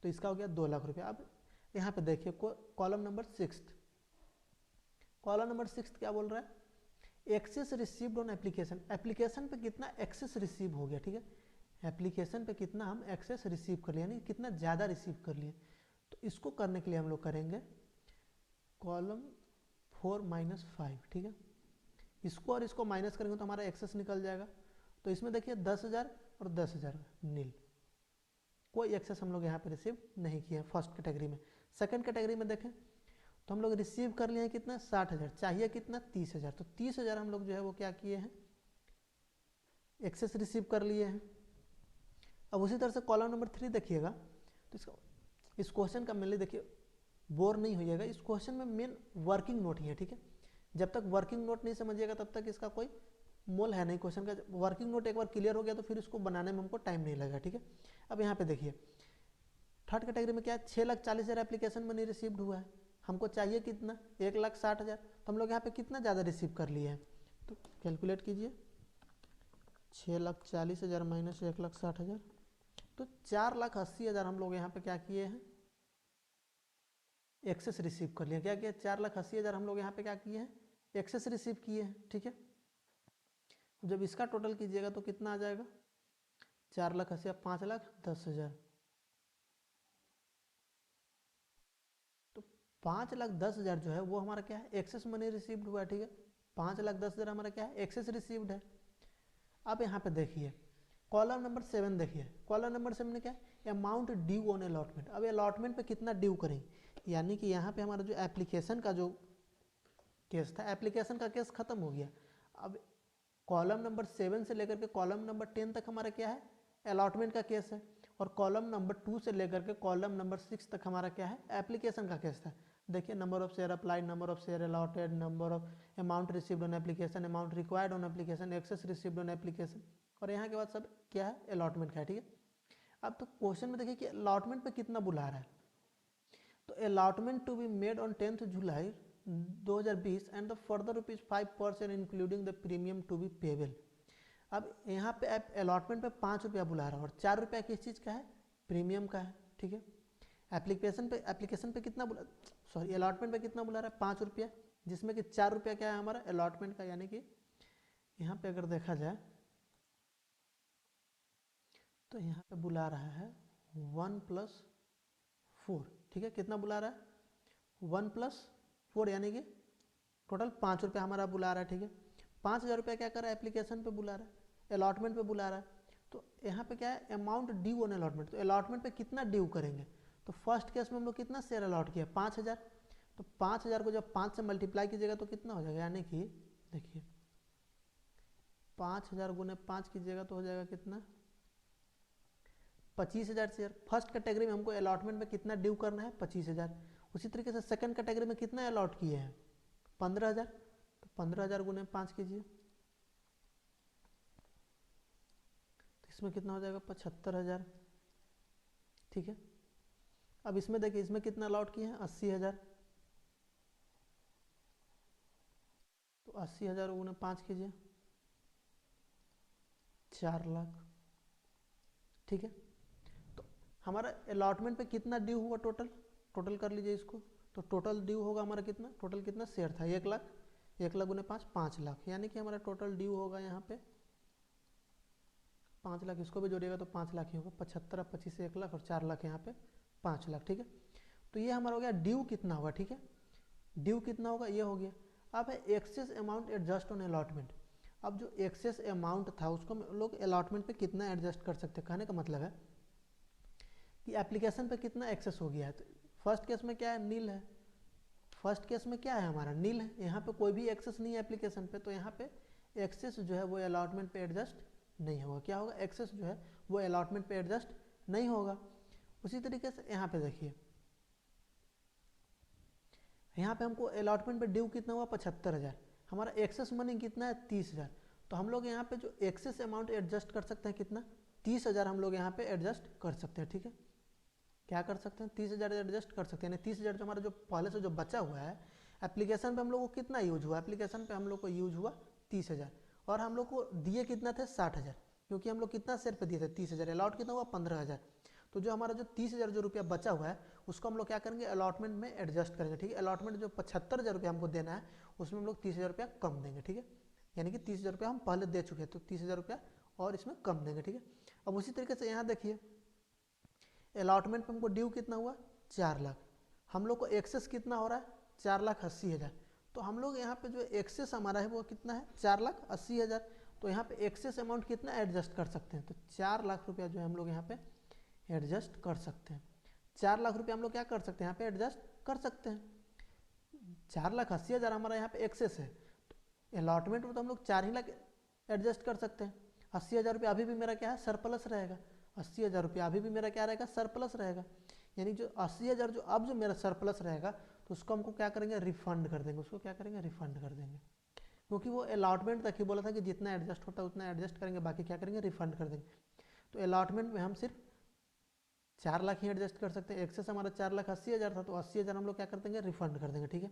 तो इसका हो गया 2,00,000 रुपये। अब यहाँ पे देखिए कॉलम नंबर 6, कॉलम नंबर 6 क्या बोल रहा है, excess received on application. Application पे कितना एक्सेस रिसीव हो गया। ठीक है, एप्लीकेशन पे कितना हम एक्सेस रिसीव कर लिए, यानी कितना ज़्यादा रिसीव कर लिए। तो इसको करने के लिए हम लोग करेंगे कॉलम 4-5। ठीक है, इसको और इसको माइनस करेंगे तो हमारा एक्सेस निकल जाएगा। तो इसमें देखिए 10,000 और 10,000 नील, कोई एक्सेस हम लोग यहाँ पे रिसीव नहीं किया फर्स्ट कैटेगरी में। सेकंड कैटेगरी में देखें तो हम लोग रिसीव कर लिए हैं कितना, 60,000, चाहिए कितना, 30,000। तो 30,000 हम लोग जो है वो क्या किए हैं, एक्सेस रिसीव कर लिए हैं। अब उसी तरह से कॉलम नंबर 3 देखिएगा, तो इसका इस क्वेश्चन का मेनली देखिए बोर नहीं होइएगा, इस क्वेश्चन में मेन वर्किंग नोट ही है। ठीक है, जब तक वर्किंग नोट नहीं समझिएगा तब तक इसका कोई मोल है नहीं क्वेश्चन का। वर्किंग नोट एक बार क्लियर हो गया तो फिर इसको बनाने में हमको टाइम नहीं लगेगा। ठीक है, अब यहाँ पे देखिए थर्ड कैटेगरी में क्या है, 6,40,000 एप्लीकेशन मनी रिसीव्ड हुआ है, हमको चाहिए कितना, 1,60,000। तो हम लोग यहाँ पे कितना ज़्यादा रिसीव कर लिए हैं, तो कैलकुलेट कीजिए, 6,40,000 माइनस 1,60,000, तो 4,80,000 हम लोग यहाँ पे क्या किए हैं, एक्सेस रिसीव कर लिया। क्या किया, 4,80,000 हम लोग यहाँ पे क्या किए हैं, एक्सेस रिसीव किए हैं। ठीक है, जब इसका टोटल कीजिएगा तो कितना आ जाएगा, 4,80,000 5,10,000, तो 5,10,000 जो है वो हमारा क्या है, एक्सेस मनी रिसीव्ड हुआ है। ठीक है, 5,10,000 हमारा क्या है, एक्सेस रिसीव्ड है। अब यहाँ पे देखिए कॉलम नंबर 7 देखिए, कॉलम नंबर 7 में क्या है, अमाउंट ड्यू ऑन अलॉटमेंट। अब अलॉटमेंट पे कितना ड्यू करेंगे, यानी कि यहाँ पे हमारा जो एप्लीकेशन का जो केस था, एप्लीकेशन का केस खत्म हो गया। अब कॉलम नंबर 7 से लेकर के कॉलम नंबर 10 तक हमारा क्या है, अलॉटमेंट का केस है, और कॉलम नंबर 2 से लेकर के कॉलम नंबर 6 तक हमारा क्या है, एप्लीकेशन का केस था। देखिए number of share applied, number of share allotted, number of amount received on application, amount required on application, excess received on application, और यहाँ के बाद सब क्या है, अलॉटमेंट का है। ठीक है, अब तो क्वेश्चन में देखिए कि अलॉटमेंट पे कितना बुला रहा है, तो allotment to be made on 10th July 2020 and the further ₹5% including the premium to be payable. अब यहाँ पे अलॉटमेंट पे 5 रुपया बुला रहा है, और 4 रुपया किस चीज़ का है, प्रीमियम का है। ठीक है, एप्लीकेशन पे कितना बुला, सॉरी अलॉटमेंट पे कितना बुला रहा है, 5 रुपया, जिसमें कि 4 रुपया क्या है हमारा अलॉटमेंट का, यानी कि यहाँ पे अगर देखा जाए तो यहाँ पे बुला रहा है 1+4। ठीक है, कितना बुला रहा है, 1+4, यानी कि टोटल 5 रुपया हमारा बुला रहा है। ठीक है, 5,000 रुपया क्या कर रहा है, एप्लीकेशन पे बुला रहा है, अलॉटमेंट पे बुला रहा है। तो यहाँ पे क्या है, अमाउंट ड्यू ऑन अलॉटमेंट, तो अलॉटमेंट पे कितना ड्यू करेंगे, तो फर्स्ट केस में हम लोग कितना शेयर अलॉट किया, 5,000। तो 5,000 को जब 5 से मल्टीप्लाई कीजिएगा तो कितना हो जाएगा, यानी कि देखिए 5,000 गुने 5 कीजिएगा तो हो जाएगा कितना, 25,000 शेयर। फर्स्ट कैटेगरी में हमको अलॉटमेंट में कितना ड्यू करना है, 25,000। उसी तरीके से सेकंड कैटेगरी में कितना अलॉट किए हैं, 15,000। तो 15,000 गुने 5 कीजिए तो इसमें कितना हो जाएगा, 75,000। ठीक है, अब इसमें देखिए इसमें कितना अलॉट किए हैं, 80,000। तो 80,000 गुने 5 कीजिए 4 लाख, ठीक है। तो हमारा अलॉटमेंट पे कितना ड्यू हुआ टोटल, टोटल कर लीजिए इसको। तो टोटल ड्यू होगा हमारा कितना, टोटल कितना शेयर था 1 लाख, 1 लाख गुने 5, 5 लाख, यानी कि हमारा टोटल ड्यू होगा यहाँ पे 5 लाख। इसको भी जोड़िएगा तो 5 लाख ही होगा, 75 25 से 1 लाख और 4 लाख यहाँ पे 5 लाख, ठीक है। तो ये हमारा हो गया ड्यू कितना होगा, ठीक है। ड्यू कितना होगा ये हो गया। अब है excess amount adjust on allotment. अब जो एक्सेस अमाउंट था उसको हम लोग अलॉटमेंट पे कितना एडजस्ट कर सकते हैं, कहने का मतलब है कि एप्लीकेशन पे कितना एक्सेस हो गया है। तो फर्स्ट केस में क्या है, नील है। फर्स्ट केस में क्या है हमारा, नील है, यहाँ पे कोई भी एक्सेस नहीं है एप्लीकेशन पे, तो यहाँ पे एक्सेस जो है वो अलॉटमेंट पे एडजस्ट नहीं होगा। क्या होगा, एक्सेस जो है वो अलॉटमेंट पे एडजस्ट नहीं होगा। उसी तरीके से यहाँ पे देखिए, यहाँ पे हमको अलॉटमेंट पे ड्यू कितना हुआ 75,000, हमारा एक्सेस मनी कितना है 30,000। तो हम लोग यहाँ पे जो एक्सेस अमाउंट एडजस्ट कर सकते हैं कितना, 30,000 हम लोग यहाँ पे एडजस्ट कर सकते हैं, ठीक है। क्या कर सकते हैं, 30,000 एडजस्ट कर सकते हैं। यानी 30,000 जो हमारा जो पहले से जो बचा हुआ है एप्लीकेशन पे हम लोग को कितना यूज हुआ, एप्लीकेशन पे हम लोग को यूज हुआ 30,000, और हम लोग को दिए कितना थे 60,000, क्योंकि हम लोग कितना शेयर पे दिए थे 30,000, अलॉट कितना हुआ 15,000। तो जो हमारा जो 30,000 जो रुपया बचा हुआ है उसको हम लोग क्या करेंगे, अलॉटमेंट में एडजस्ट करेंगे, ठीक है। अलॉटमेंट जो 75,000 रुपया हमको देना है उसमें हम लोग 30,000 रुपया कम देंगे, ठीक है। यानी कि 30,000 रुपया हम पहले दे चुके हैं, तो 30,000 रुपया और इसमें कम देंगे, ठीक है। अब उसी तरीके से यहाँ देखिए, अलॉटमेंट पे हमको ड्यू कितना हुआ 4 लाख, हम लोग को एक्सेस कितना हो रहा है 4,80,000। तो हम लोग यहाँ पे जो एक्सेस हमारा है वो कितना है 4,80,000। तो यहाँ पे एक्सेस अमाउंट कितना एडजस्ट कर सकते हैं, तो 4 लाख रुपया जो है हम लोग यहाँ पे एडजस्ट कर सकते हैं। 4 लाख रुपया हम लोग क्या कर सकते हैं यहाँ पे एडजस्ट कर सकते हैं। 4,80,000 हमारा यहाँ पे एक्सेस है, तो अलॉटमेंट में तो हम लोग 4 ही लाख एडजस्ट कर सकते हैं। 80,000 रुपया अभी भी मेरा क्या है सरप्लस रहेगा, 80,000 रुपया अभी भी मेरा क्या रहेगा सरप्लस रहेगा। यानी जो 80,000 जो अब जो मेरा सरप्लस रहेगा तो उसको हमको क्या करेंगे रिफंड कर देंगे, उसको क्या करेंगे रिफंड कर देंगे, क्योंकि वो अलॉटमेंट तक ही बोला था कि जितना एडजस्ट होता है उतना एडजस्ट करेंगे, बाकी क्या करेंगे रिफंड कर देंगे। तो अलॉटमेंट में हम सिर्फ 4 लाख ही एडजस्ट कर सकते हैं। एक्सेस हमारा 4,80,000 था, तो 80,000 हम लोग क्या कर देंगे रिफंड कर देंगे, ठीक है।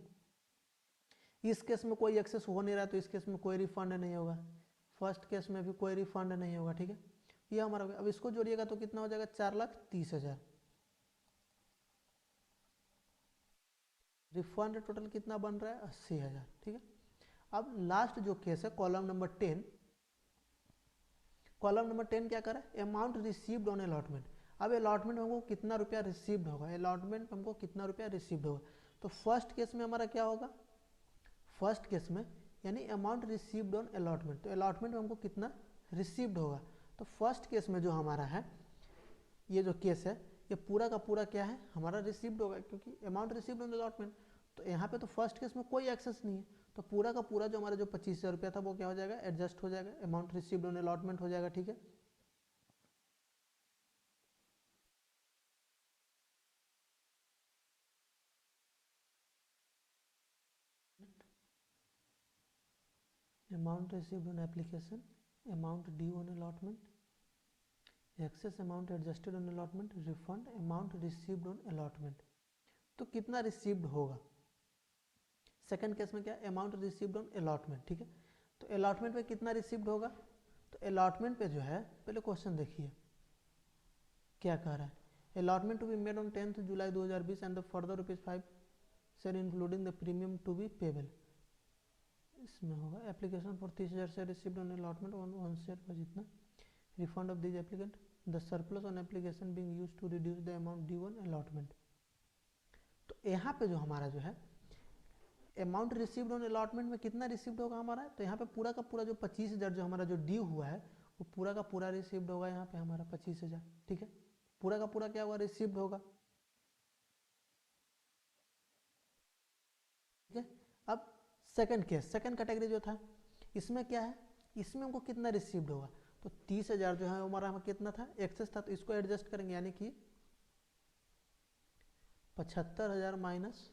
इस केस में कोई एक्सेस हो नहीं रहा है तो इस केस में कोई रिफंड नहीं होगा, फर्स्ट केस में भी कोई रिफंड नहीं होगा, ठीक है। ये हमारा, अब इसको जोड़िएगा तो कितना हो जाएगा 4,30,000। रिफंड टोटल कितना बन रहा है 80,000, ठीक है। अब लास्ट जो केस है कॉलम नंबर 10, कॉलम नंबर 10 क्या कर रहा है, अमाउंट रिसीव्ड ऑन अलॉटमेंट। अब अलॉटमेंट में हमको कितना रुपया रिसीव्ड होगा, अलॉटमेंट में हमको कितना रुपया रिसीव्ड होगा। तो फर्स्ट केस में हमारा क्या होगा, फर्स्ट केस में यानी अमाउंट रिसीव्ड ऑन अलॉटमेंट, तो अलॉटमेंट में हमको कितना रिसीव्ड होगा। तो फर्स्ट केस में जो हमारा है ये जो केस है ये पूरा का पूरा क्या है हमारा रिसीव्ड होगा, क्योंकि अमाउंट रिसीव्ड ऑन अलॉटमेंट। तो यहाँ पे तो फर्स्ट केस में कोई एक्सेस नहीं है, तो पूरा का पूरा जो हमारा जो 25,000 रुपया था वो क्या हो जाएगा एडजस्ट हो जाएगा, अमाउंट रिसीव्ड ऑन अलॉटमेंट हो जाएगा, ठीक है। Amount received on application, amount due on allotment, excess amount adjusted on allotment, refund amount received on allotment. तो कितना रिसीव्ड होगा, सेकंड केस में क्या अमाउंट रिसीव्ड ऑन अलॉटमेंट, ठीक है। तो अलॉटमेंट पे कितना रिसीव्ड होगा, तो अलॉटमेंट पे जो है पहले क्वेश्चन देखिए क्या कह रहा है, allotment to be made on 10th July 2020 and the further ₹5 share including the premium to be payable. इसमें होगा application for 30,000 share received on allotment, one share पर जितना refund of this applicant, the surplus on application being used to reduce the amount due on allotment. तो यहाँ पे जो हमारा जो है अमाउंट रिसीव्ड ऑन अलॉटमेंट में कितना रिसीव्ड होगा हमारा, तो यहाँ पे पूरा का पूरा जो 25,000 जो हमारा जो ड्यू हुआ है वो पूरा का पूरा रिसीव्ड होगा, यहाँ पे हमारा 25,000, ठीक है। पूरा का पूरा क्या होगा रिसीव्ड होगा, ठीक है। अब सेकंड केस, सेकंड कैटेगरी जो था इसमें क्या है, इसमें हमको कितना रिसीव्ड होगा, तो 30,000 जो है हमारा कितना था एक्सेस था, तो इसको एडजस्ट करेंगे, यानी कि 75,000 माइनस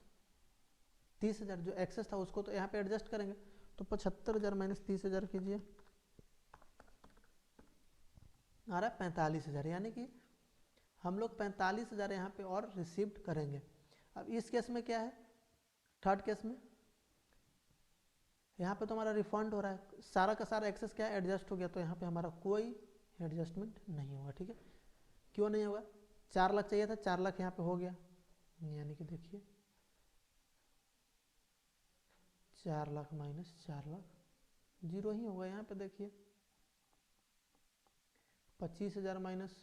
30,000 जो एक्सेस था उसको तो यहाँ पे एडजस्ट करेंगे, तो 75,000 माइनस 30,000 कीजिए, आ रहा है 45,000, यानी कि हम लोग 45,000 यहाँ पे और रिसीव्ड करेंगे। अब इस केस में क्या है, थर्ड केस में यहाँ पे तो हमारा रिफंड हो रहा है, सारा का सारा एक्सेस क्या है, एडजस्ट हो गया, तो यहाँ पे हमारा कोई एडजस्टमेंट नहीं होगा। ठीक है, क्यों नहीं होगा, 4 लाख चाहिए था, 4 लाख यहाँ पे हो गया, यानी कि देखिए 4 लाख माइनस 4 लाख जीरो ही होगा। यहाँ पे देखिए 25,000 माइनस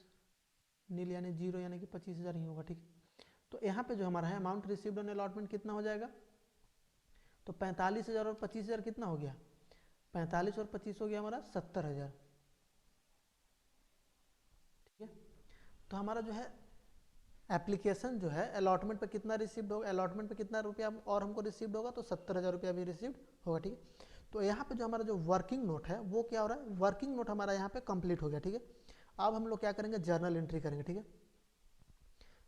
नील यानी जीरो, यानी कि 25,000 ही होगा। ठीक है, तो यहाँ पे जो हमारा है अमाउंट रिसीव्ड ऑन अलॉटमेंट कितना हो जाएगा, तो 45,000 और 25,000 कितना हो गया, 45 और 25 हो गया हमारा 70,000। ठीक है, तो हमारा जो है एप्लीकेशन जो है अलॉटमेंट पे कितना रिसीव्ड होगा, अलॉटमेंट पे कितना रुपया और हमको रिसीव्ड होगा, तो 70,000 रुपया भी रिसीव्ड होगा। ठीक है, तो यहाँ पे जो हमारा जो वर्किंग नोट है वो क्या हो रहा है, वर्किंग नोट हमारा यहाँ पे कंप्लीट हो गया। ठीक है, अब हम लोग क्या करेंगे, जर्नल एंट्री करेंगे। ठीक है,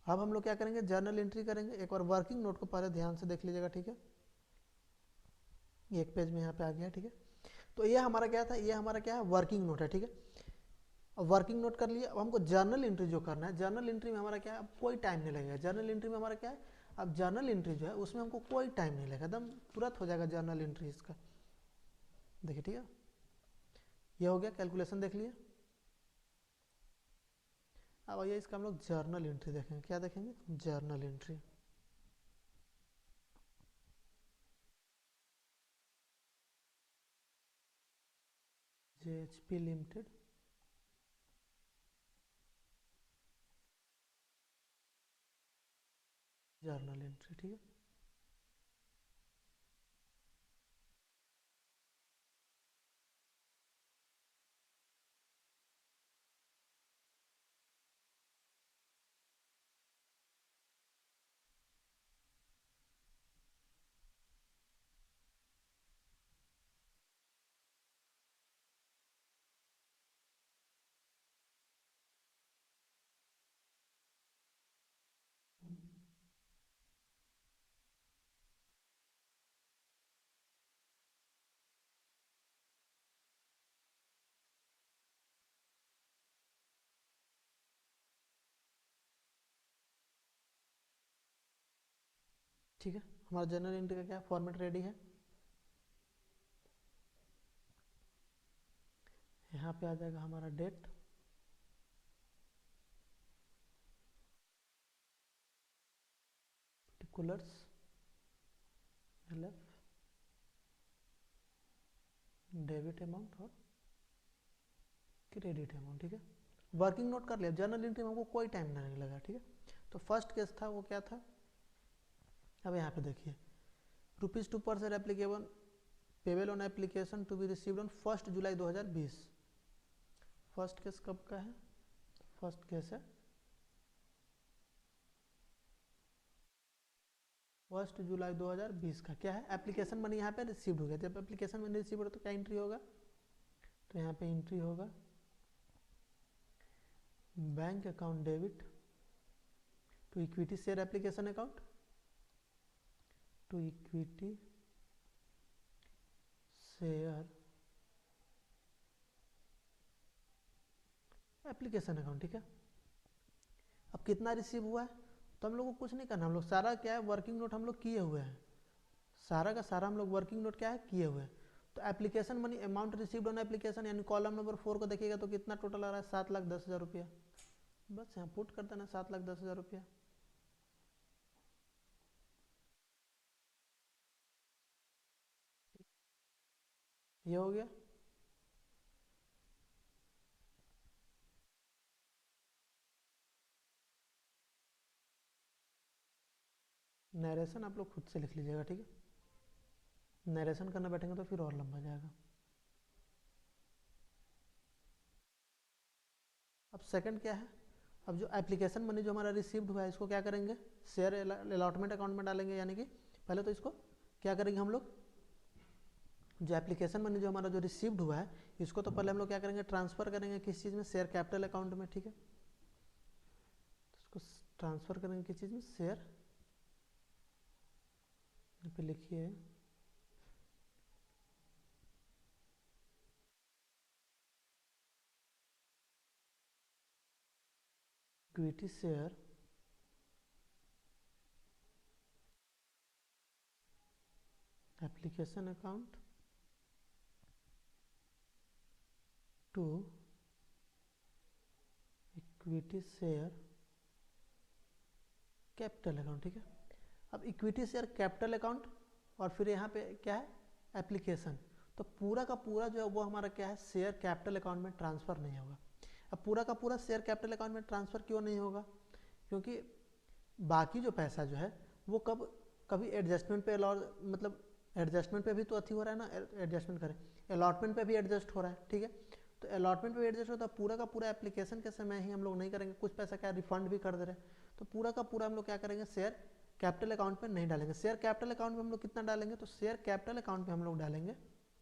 अब हम लोग क्या करेंगे, जर्नल एंट्री करेंगे। एक बार वर्किंग नोट को पहले ध्यान से देख लीजिएगा। ठीक है, एक पेज में यहाँ पे आ गया। ठीक है, तो ये हमारा क्या था, ये हमारा क्या है, वर्किंग नोट है। ठीक है, अब वर्किंग नोट कर लिया। अब हमको जर्नल एंट्री जो करना है, जर्नल एंट्री में हमारा क्या है, अब कोई टाइम नहीं लगेगा। जर्नल एंट्री में हमारा क्या है, अब जर्नल एंट्री जो है उसमें हमको कोई टाइम नहीं लगेगा, एकदम तुरंत हो जाएगा जर्नल एंट्री इसका। देखिए, ठीक है, ये हो गया, कैलकुलेशन देख लिए। अब आइए इसका हम लोग जर्नल एंट्री देखेंगे। क्या देखेंगे, journal entry. JHP limited, journal entry. ठीक है, ठीक है, हमारा जर्नल एंट्री का क्या फॉर्मेट रेडी है। यहाँ पे आ जाएगा हमारा date, particulars, LF, debit amount और क्रेडिट अमाउंट। ठीक है, वर्किंग नोट कर लिया, जर्नल एंट्री में हमको कोई टाइम नहीं लगा। ठीक है, तो फर्स्ट केस था वो क्या था, अब यहाँ पे देखिए, ₹2 per share applicable payable on application to be received on 1 July 2020। First case कब का है, फर्स्ट केस है 1 जुलाई 2020 का। क्या है, एप्लीकेशन मनी यहाँ पे रिसीव्ड हो गया। जब एप्लीकेशन मनी रिसीव हो तो क्या एंट्री होगा, तो यहाँ पे एंट्री होगा bank account debit to equity share application account, to equity share application account. ठीक है, अब कितना रिसीव हुआ है, तो हम लोग को कुछ नहीं करना, हम लोग सारा क्या है वर्किंग नोट हम लोग किए हुए हैं, सारा का सारा हम लोग वर्किंग नोट क्या है किए हुए हैं। तो application money amount received on application यानी कॉलम नंबर 4 को देखिएगा तो कितना टोटल आ रहा है, 7,10,000 रुपया। बस यहाँ पुट कर देना 7,10,000 रुपया। ये हो गया। नरेशन आप लोग खुद से लिख लीजिएगा। ठीक है, नरेशन करना बैठेंगे तो फिर और लंबा जाएगा। अब सेकंड क्या है, अब जो एप्लीकेशन मनी जो हमारा रिसीव्ड हुआ है इसको क्या करेंगे, शेयर अलॉटमेंट अकाउंट में डालेंगे। यानी कि पहले तो इसको क्या करेंगे हम लोग, जो एप्लीकेशन मनी जो हमारा जो रिसीव्ड हुआ है इसको तो पहले हम लोग क्या करेंगे, ट्रांसफर करेंगे किस चीज़ में, शेयर कैपिटल अकाउंट में। ठीक है, तो इसको ट्रांसफर करेंगे किस चीज़ में, शेयर, यहाँ पे लिखिए equity share application account to equity share capital account. ठीक है, अब इक्विटी शेयर कैपिटल अकाउंट और फिर यहाँ पे क्या है एप्लीकेशन, तो पूरा का पूरा जो है वो हमारा क्या है शेयर कैपिटल अकाउंट में ट्रांसफ़र नहीं होगा। अब पूरा का पूरा शेयर कैपिटल अकाउंट में ट्रांसफ़र क्यों नहीं होगा, क्योंकि बाकी जो पैसा जो है वो कभी एडजस्टमेंट पे मतलब एडजस्टमेंट पे भी तो अथी हो रहा है ना, एडजस्टमेंट करें अलॉटमेंट पे भी एडजस्ट हो रहा है। ठीक है, तो अलॉटमेंट पे एडजस्ट होता है, पूरा का पूरा एप्लीकेशन के समय ही हम लोग नहीं करेंगे, कुछ पैसा क्या रिफंड भी कर दे रहे हैं, तो पूरा का पूरा हम लोग क्या करेंगे शेयर कैपिटल अकाउंट में नहीं डालेंगे। शेयर कैपिटल अकाउंट में हम लोग कितना डालेंगे, तो शेयर कैपिटल अकाउंट में हम लोग डालेंगे,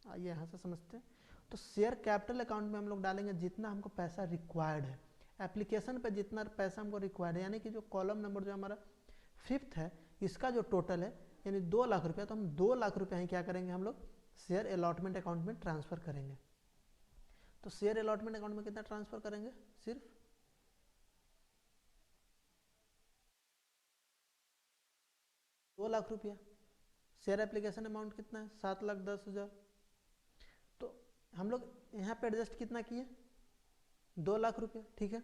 आइए यहाँ से समझते हैं। तो शेयर कैपिटल अकाउंट में हम लोग डालेंगे जितना हमको पैसा रिक्वायर्ड है, एप्लीकेशन पे जितना पैसा हमको रिक्वायर्ड है, यानी कि जो कॉलम नंबर जो हमारा 5th है इसका जो टोटल है यानी 2 लाख रुपया, तो हम 2 लाख रुपया ही क्या करेंगे हम लोग शेयर अलॉटमेंट अकाउंट में ट्रांसफ़र करेंगे। तो शेयर अलॉटमेंट अकाउंट में कितना ट्रांसफ़र करेंगे, सिर्फ 2 लाख रुपया। शेयर एप्लीकेशन अमाउंट कितना है 7,10,000, तो हम लोग यहाँ पे एडजस्ट कितना किए 2 लाख रुपया। ठीक है,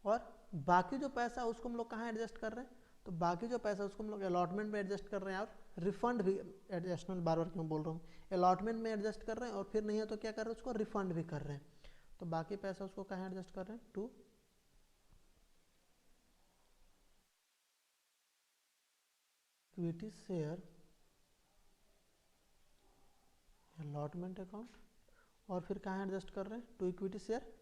और बाकी जो पैसा है उसको हम लोग कहाँ एडजस्ट कर रहे हैं, तो बाकी जो पैसा उसको हम लोग अलॉटमेंट में एडजस्ट कर रहे हैं और रिफंड भी एडजस्टमेंट बार बार क्यों बोल रहा हूँ, अलॉटमेंट में एडजस्ट कर रहे हैं और फिर नहीं है तो क्या कर रहे हैं उसको रिफंड भी कर रहे हैं। तो बाकी पैसा उसको कहाँ एडजस्ट कर रहे हैं to equity share allotment account और फिर कहाँ एडजस्ट कर रहे हैं to equity share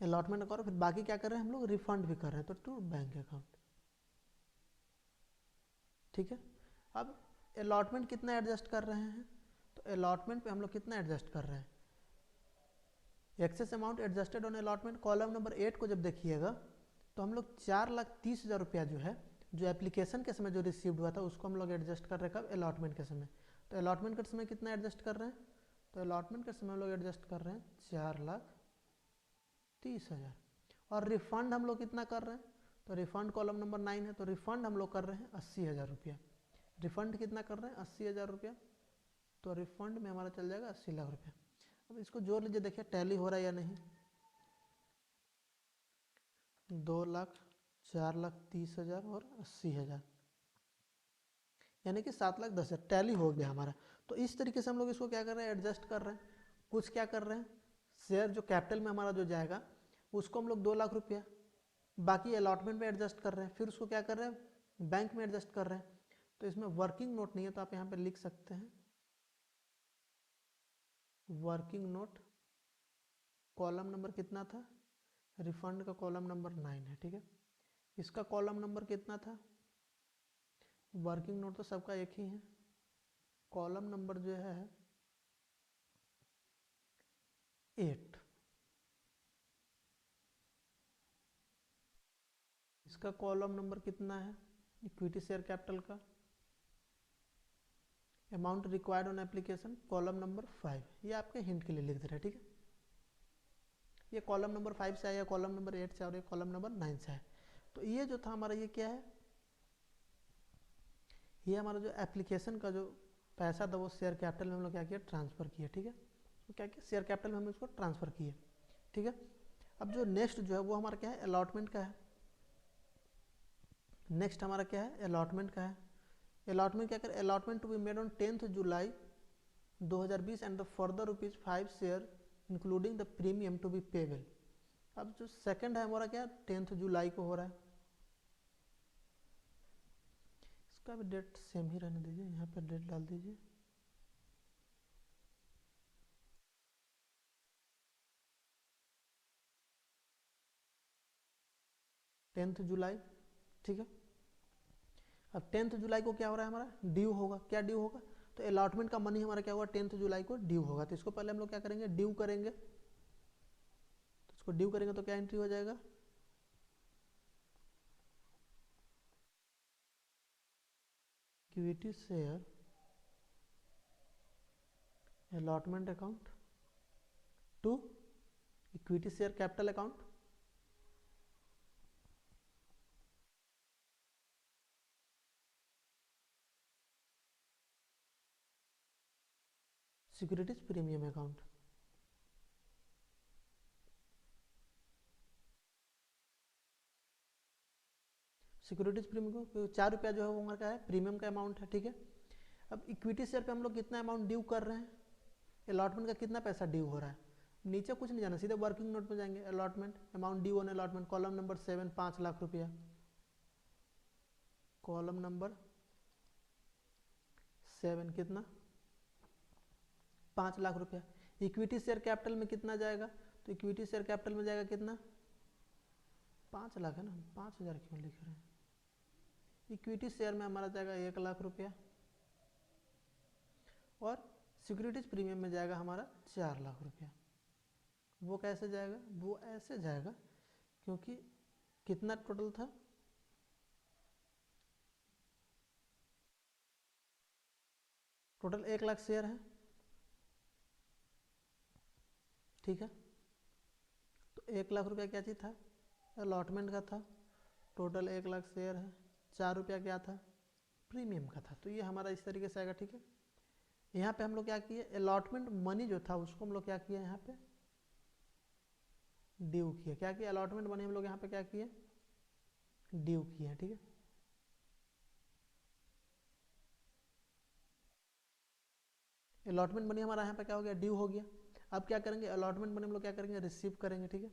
allotment account, फिर बाकी क्या कर रहे हैं हम लोग रिफंड भी कर रहे हैं तो टू बैंक अकाउंट। ठीक है, अब अलॉटमेंट कितना एडजस्ट कर रहे हैं, तो अलॉटमेंट पे हम लोग कितना एडजस्ट कर रहे हैं, excess amount adjusted on allotment column number 8 को जब देखिएगा तो हम लोग 4,30,000 रुपया जो है जो एप्लीकेशन के समय जो रिसीव्ड हुआ था उसको हम लोग एडजस्ट कर रहे हैं कब अलॉटमेंट के समय। तो अलॉटमेंट के समय कितना एडजस्ट कर रहे हैं, तो अलॉटमेंट के समय हम लोग एडजस्ट कर रहे हैं 4,30,000 और रिफंड हम लोग कितना कर रहे हैं, तो रिफंड कॉलम नंबर 9 है, तो रिफंड हम लोग कर रहे हैं 80,000 रुपया। रिफंड कितना कर रहे हैं 80,000 रुपया, तो रिफंड में हमारा चल जाएगा 80 लाख रुपया। अब इसको जोड़ लीजिए, देखिए टैली हो रहा है या नहीं, 2 लाख 4,30,000 और 80,000 यानी कि 7,10,000 टैली हो गया हमारा। तो इस तरीके से हम लोग इसको क्या कर रहे हैं एडजस्ट कर रहे हैं। कुछ क्या कर रहे हैं शेयर जो कैपिटल में हमारा जो जाएगा उसको हम लोग 2 लाख रुपया बाकी अलॉटमेंट में एडजस्ट कर रहे हैं, फिर उसको क्या कर रहे हैं बैंक में एडजस्ट कर रहे हैं। तो इसमें वर्किंग नोट नहीं है तो आप यहाँ पे लिख सकते हैं वर्किंग नोट कॉलम नंबर कितना था, रिफंड का कॉलम नंबर 9 है। ठीक है, इसका कॉलम नंबर कितना था, वर्किंग नोट तो सबका एक ही है, कॉलम नंबर जो है 8, इसका कॉलम नंबर कितना है इक्विटी शेयर कैपिटल का amount required on application column number 5, ये आपके हिंट के लिए लिख दे रहे हैं। ठीक है, ये कॉलम नंबर 5 से आया, कॉलम नंबर 8 से और ये कॉलम नंबर 9 से है। तो ये जो था हमारा ये क्या है, ये हमारा जो एप्लीकेशन का जो पैसा था वो शेयर कैपिटल में हम लोग क्या किया ट्रांसफ़र किया। ठीक है, तो क्या किया शेयर कैपिटल में हम इसको ट्रांसफ़र किए। ठीक है, अब जो नेक्स्ट जो है वो हमारा क्या है अलॉटमेंट का है। नेक्स्ट हमारा क्या है अलॉटमेंट का है। अलॉटमेंट क्या कर allotment to be made on 10th July 2020 and the further ₹5 share including the premium to be payable. अब जो सेकंड है हमारा क्या 10th जुलाई को हो रहा है, इसका भी डेट सेम ही रहने दीजिए, यहाँ पर डेट डाल दीजिए 10th जुलाई। ठीक है, अब 10th जुलाई को क्या हो रहा है हमारा ड्यू होगा, क्या ड्यू होगा, तो अलॉटमेंट का मनी हमारा क्या होगा 10th जुलाई को ड्यू होगा। तो इसको पहले हम लोग क्या करेंगे ड्यू करेंगे, तो इसको ड्यू करेंगे तो क्या एंट्री हो जाएगा equity share allotment account to equity share capital account securities premium account. Securities premium को 4 रुपया जो है वो हमारा क्या है, प्रीमियम का अमाउंट है, ठीक है। अब इक्विटी शेयर पे हम लोग कितना अमाउंट ड्यू कर रहे हैं, अलॉटमेंट का कितना पैसा ड्यू हो रहा है, नीचे कुछ नहीं जाना, सीधे वर्किंग नोट में जाएंगे, allotment amount due on allotment, column number 7 5 lakh रुपया, कॉलम नंबर 7 कितना 5 लाख रुपया। इक्विटी शेयर कैपिटल में कितना जाएगा, तो इक्विटी शेयर कैपिटल में जाएगा कितना 5 लाख है ना, 5,000 क्यों लिख रहे हैं, इक्विटी शेयर में हमारा जाएगा 1 लाख रुपया, और सिक्योरिटीज प्रीमियम में जाएगा हमारा 4 लाख रुपया। वो कैसे जाएगा, वो ऐसे जाएगा क्योंकि कितना टोटल था, टोटल 1 लाख शेयर है, ठीक है। तो 1 लाख रुपया क्या चीज़ था, अलॉटमेंट का था, टोटल 1 लाख शेयर है, 4 रुपया क्या था, प्रीमियम का था। तो ये हमारा इस तरीके से आएगा, ठीक है। यहाँ पे हम लोग क्या किए, अलॉटमेंट मनी जो था उसको हम लोग क्या किया, यहाँ पे ड्यू किया, क्या किया, अलॉटमेंट मनी हम लोग यहाँ पे क्या किए, ड्यू किया, ठीक है। अलॉटमेंट मनी हमारा यहाँ पे क्या हो गया, ड्यू हो गया। अब क्या करेंगे, अलॉटमेंट मनी हम लोग क्या करेंगे, रिसीव करेंगे, ठीक है।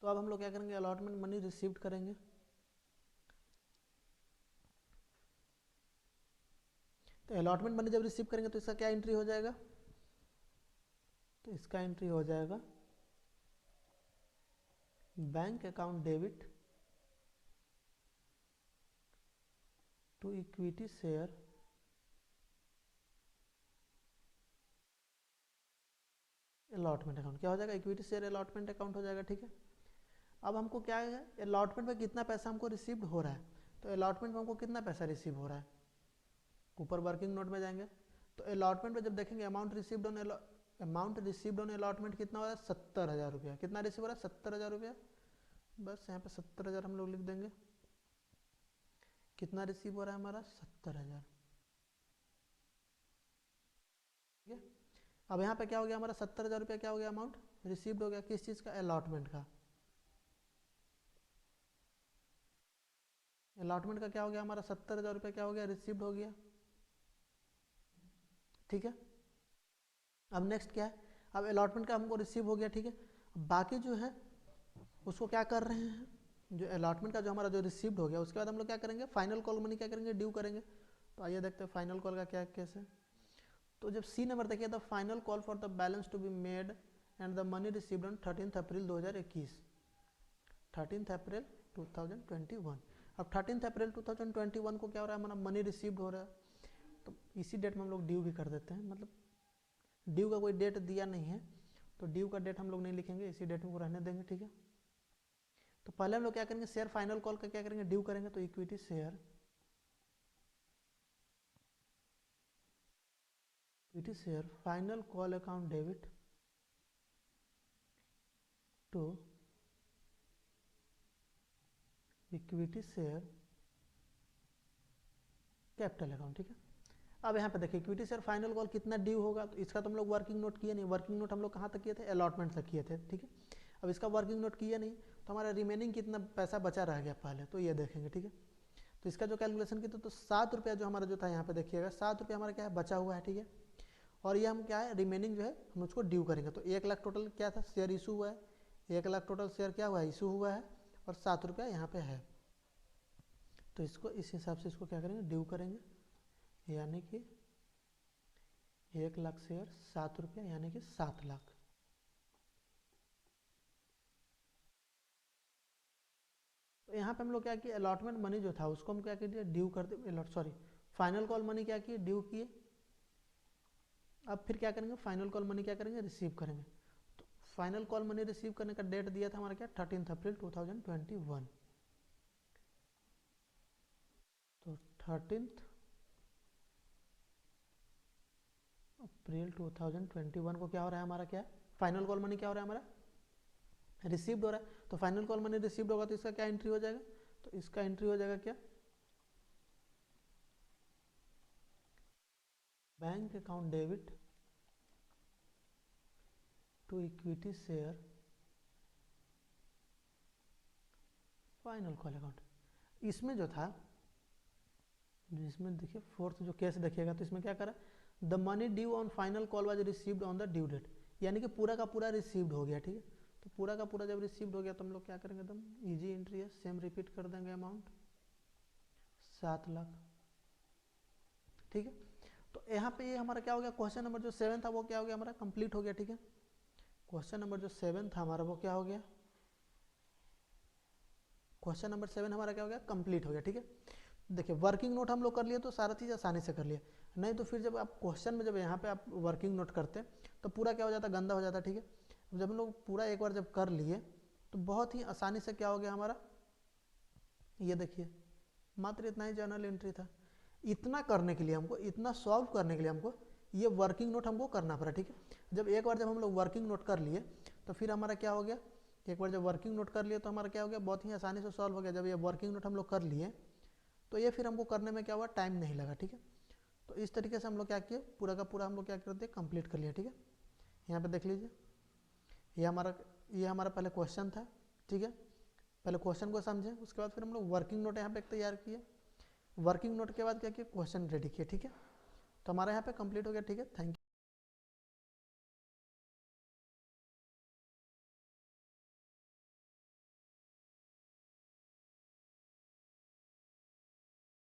तो अब हम लोग क्या करेंगे, अलॉटमेंट मनी रिसीव्ड करेंगे। तो अलॉटमेंट मनी जब रिसीव करेंगे तो इसका क्या एंट्री हो जाएगा, तो इसका एंट्री हो जाएगा bank account debit to equity share allotment account, क्या हो जाएगा, इक्विटी शेयर अलॉटमेंट अकाउंट हो जाएगा, ठीक है। अब हमको क्या है, अलॉटमेंट में कितना पैसा हमको रिसीव्ड हो रहा है, तो अलॉटमेंट में हमको कितना पैसा रिसीव हो रहा है, ऊपर वर्किंग नोट में जाएंगे, तो अलॉटमेंट में जब देखेंगे अमाउंट रिसीव्ड ऑन अलॉटमेंट कितना हो रहा है, 70,000 रुपया, कितना रिसीव हो रहा है, 70,000 रुपया, बस यहाँ पे 70,000 हम लोग लिख देंगे, कितना रिसीव हो रहा है हमारा, 70,000, ठीक है। अब यहाँ पे क्या हो गया हमारा, 70,000 रुपया क्या हो गया, अमाउंट रिसीव्ड हो गया, किस चीज़ का, अलॉटमेंट का, अलॉटमेंट का क्या हो गया हमारा, 70,000 रुपया क्या हो गया, रिसीव्ड हो गया, ठीक है। अब नेक्स्ट क्या है, अब अलॉटमेंट का हमको रिसीव हो गया, ठीक है। बाकी जो है उसको क्या कर रहे हैं, जो अलॉटमेंट का जो हमारा जो रिसीव्ड हो गया, उसके बाद हम लोग क्या करेंगे, फाइनल कॉल मनी क्या करेंगे, ड्यू करेंगे। तो आइए देखते हैं फाइनल कॉल का क्या केस है। तो जब सी नंबर देखिए, the final call for the balance to be made and the money received on 13 April 2021, 13 April 2021। अब 13 अप्रैल 2021 को क्या हो रहा है, हमारा मनी रिसीव्ड हो रहा है, तो इसी डेट में हम लोग ड्यू भी कर देते हैं, मतलब ड्यू का कोई डेट दिया नहीं है तो ड्यू का डेट हम लोग नहीं लिखेंगे, इसी डेट में वो रहने देंगे, ठीक है। तो पहले हम लोग क्या करेंगे, शेयर फाइनल कॉल का क्या करेंगे, ड्यू करेंगे, तो equity share final call account debit to equity share capital account, ठीक है। अब यहाँ पे देखिए इक्विटी शेयर फाइनल कॉल कितना ड्यू होगा, तो इसका तो हम लोग वर्किंग नोट किए नहीं, वर्किंग नोट हम लोग कहाँ तक किए थे, अलॉटमेंट तक किए थे, ठीक है। अब इसका वर्किंग नोट किया नहीं, तो हमारा रिमेनिंग कितना पैसा बचा रह गया पहले, तो ये देखेंगे, ठीक है। तो इसका जो कैलकुलेशन किया तो 7 रुपया जो हमारा जो था यहाँ पे देखिएगा, 7 रुपया हमारा क्या है, बचा हुआ है, ठीक है। और ये हम क्या है, रिमेनिंग जो है हम उसको ड्यू करेंगे। तो 1 लाख टोटल क्या था, शेयर इशू हुआ है, 1 लाख टोटल शेयर क्या हुआ है, इशू हुआ है, और 7 रुपया यहाँ पे है। तो इसको इस हिसाब से इसको क्या करेंगे, ड्यू करेंगे, यानी कि 1 लाख शेयर 7 रुपया, यानी कि 7 लाख। तो यहाँ पे हम लोग क्या किए, अलॉटमेंट मनी जो था उसको हम क्या किए, ड्यू कर दे, सॉरी फाइनल कॉल मनी क्या किए, ड्यू किए। अब फिर क्या करेंगे, फाइनल कॉल मनी क्या करेंगे, रिसीव करेंगे। तो फाइनल कॉल मनी रिसीव करने का डेट दिया था हमारा क्या, 13 अप्रैल 2021। तो 13 अप्रैल 2021 को क्या हो रहा है हमारा, क्या फाइनल कॉल मनी क्या हो रहा है हमारा, रिसीव्ड हो रहा है। तो फाइनल कॉल मनी रिसीव्ड होगा तो इसका क्या एंट्री हो जाएगा, तो इसका एंट्री हो जाएगा क्या, bank account debit to equity share final call account. इसमें जो था, जिसमें देखिए फोर्थ जो केस देखिएगा तो इसमें क्या करा, the money due on final call was received on the due date, यानी कि पूरा का पूरा रिसीव्ड हो गया। ठीक है, तो पूरा का पूरा जब रिसीव्ड हो गया तो हम लोग क्या करेंगे, एकदम इजी एंट्री है, सेम रिपीट कर देंगे अमाउंट 7 लाख। ठीक है, तो यहाँ पे ये हमारा क्या हो गया, क्वेश्चन नंबर जो 7 था वो क्या हो गया हमारा, कंप्लीट हो गया। ठीक है, क्वेश्चन नंबर जो 7 था हमारा वो क्या हो गया, क्वेश्चन नंबर 7 हमारा क्या हो गया, कंप्लीट हो गया। ठीक है, देखिए वर्किंग नोट हम लोग कर लिए तो सारा चीज़ आसानी से कर लिए, नहीं तो फिर जब आप क्वेश्चन में जब यहाँ पे आप वर्किंग नोट करते तो पूरा क्या हो जाता, गंदा हो जाता। ठीक है, जब हम लोग पूरा एक बार जब कर लिए तो बहुत ही आसानी से क्या हो गया हमारा, ये देखिए मात्र इतना ही जर्नल एंट्री था। इतना करने के लिए हमको, इतना सॉल्व करने के लिए हमको ये वर्किंग नोट हमको करना पड़ा। ठीक है, जब हम लोग वर्किंग नोट कर लिए तो फिर हमारा क्या हो गया, एक बार जब वर्किंग नोट कर लिए तो हमारा क्या हो गया, बहुत ही आसानी से सॉल्व हो गया। जब ये वर्किंग नोट हम लोग कर लिए तो ये फिर हमको करने में क्या हुआ, टाइम नहीं लगा। ठीक है, तो इस तरीके से हम लोग क्या किए, पूरा का पूरा हम लोग क्या करते, कंप्लीट कर लिया। ठीक है, यहाँ पे देख लीजिए, ये हमारा पहले क्वेश्चन था। ठीक है, पहले क्वेश्चन को समझे, उसके बाद फिर हम लोग वर्किंग नोट यहाँ पे तैयार किए, वर्किंग नोट के बाद क्या किया, क्वेश्चन रेडी किए। ठीक है, तो हमारा यहाँ पे कंप्लीट हो गया। ठीक है, थैंक यू।